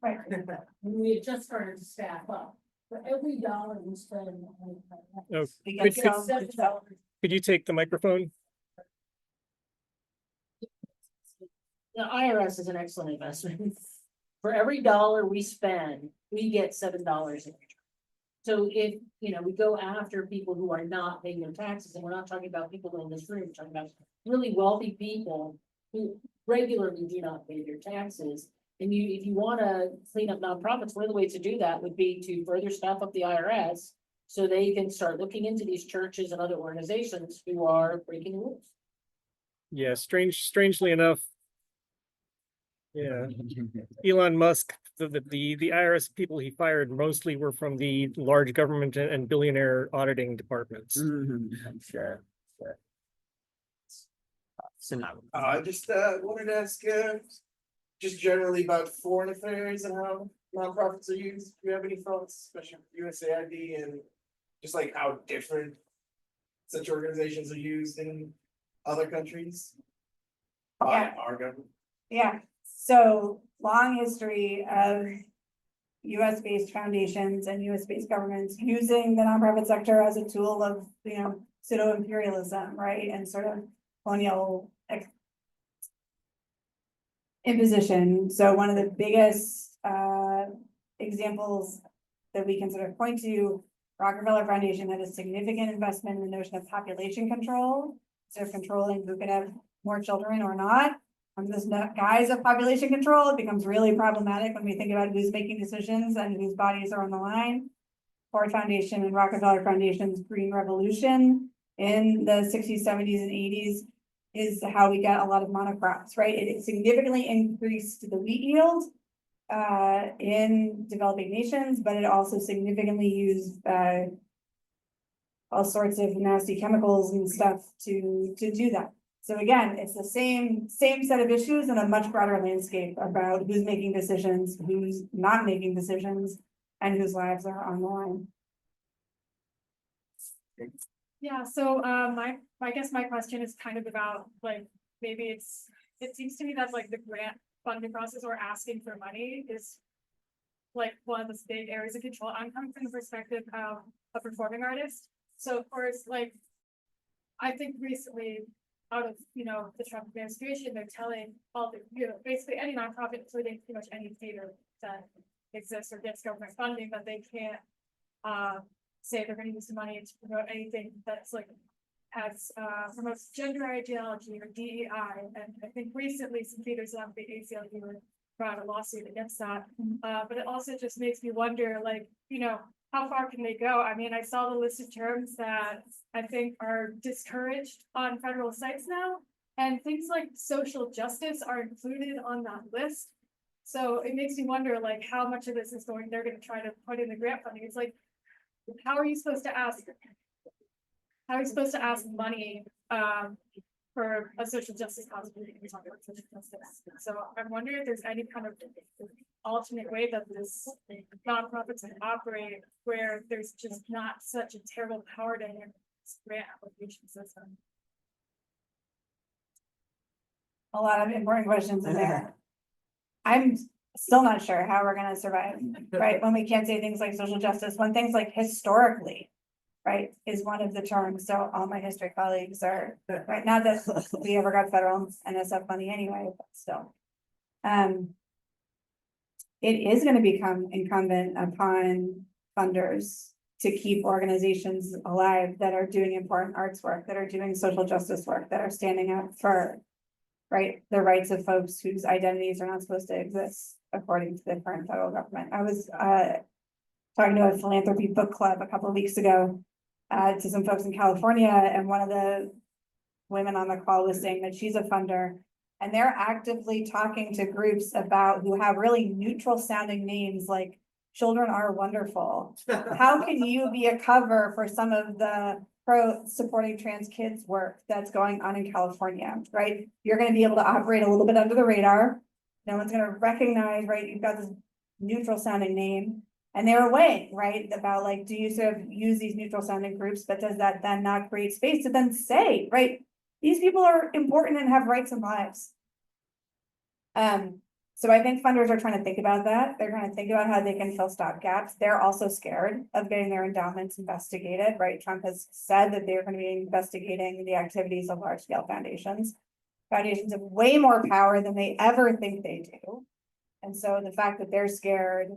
Right. We had just started to staff up, for every dollar we spend on. Oh, We Could- get Could you take the microphone? The IRS is an excellent investment. For every dollar we spend, we get $7 in return. So if, we go after people who are not paying their taxes, and we're not talking about people in this room, we're talking about really wealthy people who regularly do not pay their taxes. And if you wanna clean up nonprofits, one of the ways to do that would be to further staff up the IRS. So they can start looking into these churches and other organizations who are breaking the rules. Yeah, strangely enough. Yeah, Elon Musk, the IRS people he fired mostly were from the large government and billionaire auditing departments. I'm sure. So now. I just wanted to ask just generally about foreign affairs and how nonprofits are used. Do you have any thoughts, especially with USAID and just like how different such organizations are used in other countries? By Yeah. our government. Yeah, so long history of US-based foundations and US-based governments using the nonprofit sector as a tool of, pseudo-imperialism, right? And sort of colonial imposition. So one of the biggest examples that we can sort of point to, Rockefeller Foundation had a significant investment in the notion of population control. So controlling who could have more children or not. Under this guise of population control, it becomes really problematic when we think about who's making decisions and whose bodies are on the line. Ford Foundation and Rockefeller Foundation's Green Revolution in the 60s, 70s, and 80s is how we got a lot of monocrops, right? It significantly increased the wheat yield in developing nations, but it also significantly used all sorts of nasty chemicals and stuff to do that. So again, it's the same set of issues in a much broader landscape about who's making decisions, who's not making decisions, and whose lives are on the line. Yeah, so I guess my question is kind of about like, maybe it seems to me that like the grant funding process or asking for money is like one of the big areas of control. I'm coming from the perspective of a performing artist. So of course, like, I think recently out of, the Trump administration, they're telling all the, basically any nonprofit, including pretty much any theater that exists or gets government funding, that they can't say they're going to use the money to promote anything that's like has promotes gender ideology or DEI. And I think recently some theaters on the ACLU brought a lawsuit against that. But it also just makes me wonder, like, how far can they go? I mean, I saw the list of terms that I think are discouraged on federal sites now, and things like social justice are included on that list. So it makes me wonder, like, how much of this is they're going to try to put in the grant funding. It's like, how are you supposed to ask? How are you supposed to ask money for a social justice cause? So I'm wondering if there's any kind of alternate way that this nonprofits can operate where there's just not such a terrible power dynamic in this grant application system. A lot of important questions in there. I'm still not sure how we're gonna survive, right? When we can't say things like social justice, when things like historically, right, is one of the terms. So all my history colleagues are, right, not that we ever got federal NSF money anyway, but still. It is gonna become incumbent upon funders to keep organizations alive that are doing important arts work, that are doing social justice work, that are standing up for, right, the rights of folks whose identities are not supposed to exist according to the current federal government. I was talking to a philanthropy book club a couple of weeks ago to some folks in California, and one of the women on the call was saying that she's a funder, and they're actively talking to groups about who have really neutral sounding names like Children Are Wonderful. How can you be a cover for some of the supporting trans kids work that's going on in California, right? You're going to be able to operate a little bit under the radar. No one's going to recognize, right? You've got this neutral sounding name, and they're weighing, right? About like, do you sort of use these neutral sounding groups, but does that then not create space to then say, right? These people are important and have rights and lives. So I think funders are trying to think about that. They're trying to think about how they can fill stopgaps. They're also scared of getting their endowments investigated, right? Trump has said that they're going to be investigating the activities of large scale foundations. Foundations have way more power than they ever think they do. And so the fact that they're scared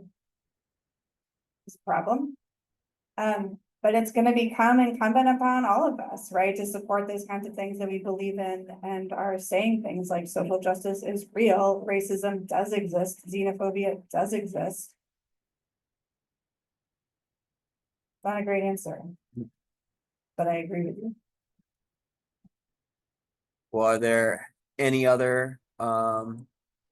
is a problem. But it's gonna become incumbent upon all of us, right, to support those kinds of things that we believe in and are saying things like social justice is real, racism does exist, xenophobia does exist. Not a great answer. But I agree with you. Well, are there any other, I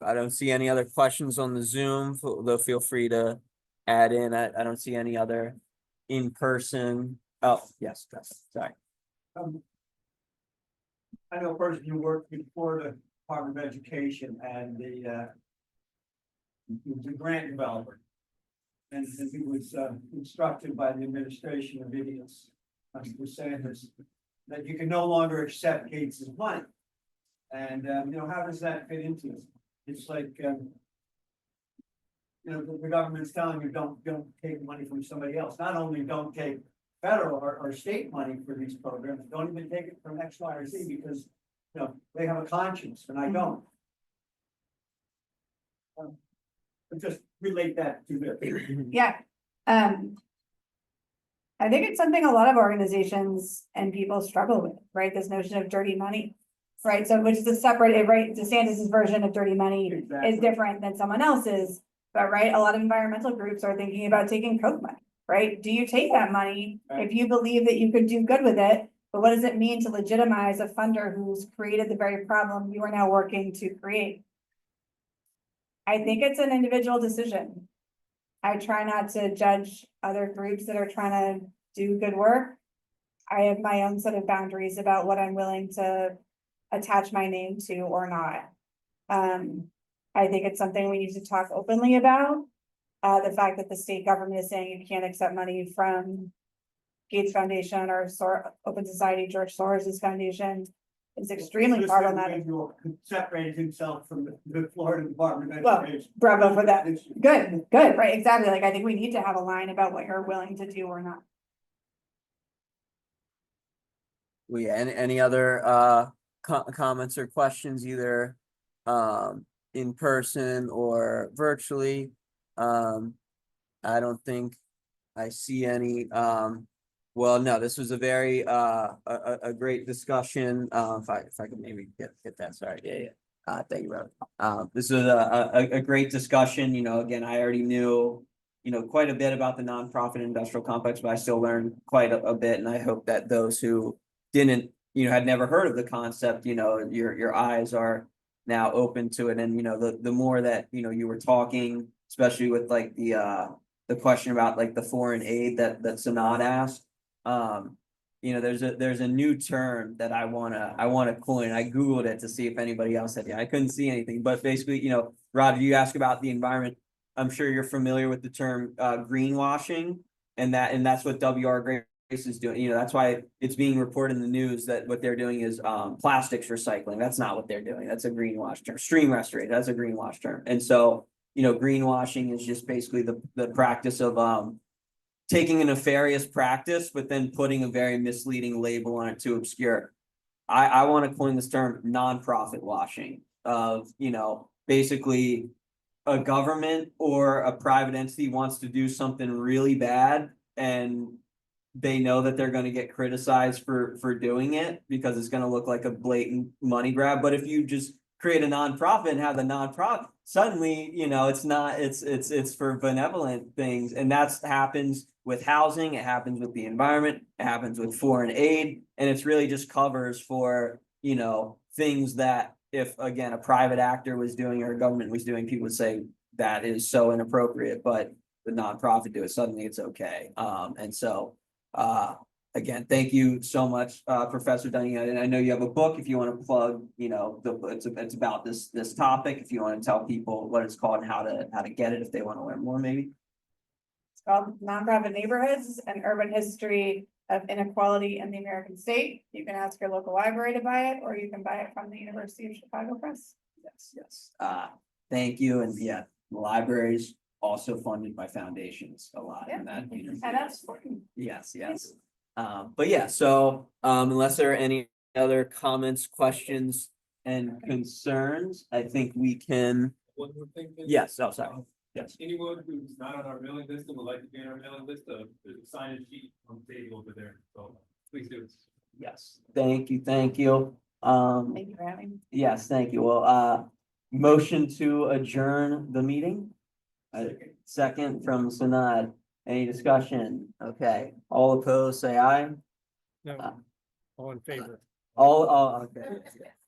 don't see any other questions on the Zoom, though feel free to add in. I don't see any other in person. Oh, yes, sorry. I know a person who worked before the Department of Education and the grant developer. And he was instructed by the administration of idiots, Mr. Sanders, that you can no longer accept Gates's money. And how does that fit into it? It's like the government's telling you don't take money from somebody else. Not only don't take federal or state money for these programs, don't even take it from X, Y, or Z because they have a conscience and I don't. But just relate that to this. Yeah. I think it's something a lot of organizations and people struggle with, right? This notion of dirty money. Right, so which is a separate, right, DeSantis's version of dirty money is different than someone else's. But right, a lot of environmental groups are thinking about taking Coke money, right? Do you take that money if you believe that you could do good with it? But what does it mean to legitimize a funder who's created the very problem you are now working to create? I think it's an individual decision. I try not to judge other groups that are trying to do good work. I have my own set of boundaries about what I'm willing to attach my name to or not. I think it's something we need to talk openly about. The fact that the state government is saying you can't accept money from Gates Foundation or Open Society, George Soros's foundation is extremely problematic. Separated himself from the Florida Department of Well, Education. bravo for that. Good, right, exactly. Like, I think we need to have a line about what you're willing to do or not. Well, yeah, any other comments or questions, either in person or virtually? I don't think I see any. Well, no, this was a very a great discussion. If I could maybe get that, sorry. Yeah. Thank you, Rob. This was a great discussion. Again, I already knew quite a bit about the nonprofit industrial complex, but I still learned quite a bit, and I hope that those who didn't had never heard of the concept, your eyes are now open to it. And the more that you were talking, especially with like the question about like the foreign aid that Sanad asked, there's a new term that I wanna coin. I Googled it to see if anybody else had. I couldn't see anything, but basically, Rob, you asked about the environment. I'm sure you're familiar with the term greenwashing, and that's what WR Grace is doing. That's why it's being reported in the news that what they're doing is plastics recycling. That's not what they're doing. That's a greenwash term. Stream restoration, that's a greenwash term. And so greenwashing is just basically the practice of taking a nefarious practice but then putting a very misleading label on it to obscure. I want to coin this term nonprofit washing of basically a government or a private entity wants to do something really bad, and they know that they're going to get criticized for doing it because it's going to look like a blatant money grab. But if you just create a nonprofit and have the nonprofit, suddenly, it's not, it's for benevolent things. And that's happens with housing, it happens with the environment, it happens with foreign aid, and it's really just covers for, things that if, again, a private actor was doing or a government was doing, people would say that is so inappropriate, but the nonprofit do it, suddenly it's okay. And so, again, thank you so much, Professor Dunning. And I know you have a book if you want to plug, it's about this topic. If you want to tell people what it's called and how to get it if they want to learn more, maybe. It's called Nonprofit Neighborhoods: An Urban History of Inequality in the American State. You can ask your local library to buy it, or you can buy it from the University of Chicago Press. Yes. Thank you. And yeah, the libraries also funded by foundations a lot in that. And that's important. Yes. But yeah, so unless there are any other comments, questions, and concerns, I think we can, One more thing. Vince. yes, oh, sorry. Yes. Anyone who's not on our mailing list and would like to be on our mailing list, there's a sign-in sheet on the table over there, so please do. Yes, thank you, thank you. Thank you for having me. Yes, thank you. Well, motion to adjourn the meeting? Second from Sanad. Any discussion? Okay, all opposed, say aye. No, all in favor. All, okay.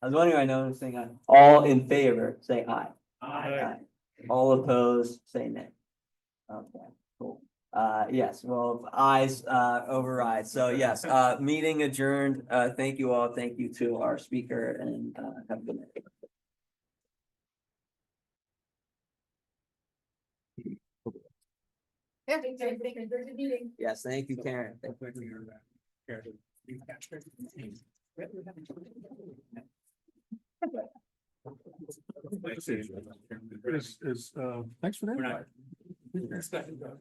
I was wondering, I know I'm saying aye. All in favor, say aye. Aye. All opposed, say nay. Okay, cool. Yes, well, ayes, override. So yes, meeting adjourned. Thank you all. Thank you to our speaker and, have a good night. Yeah, thank you for the meeting. Yes, thank you, Karen. Thank you. Thanks for that.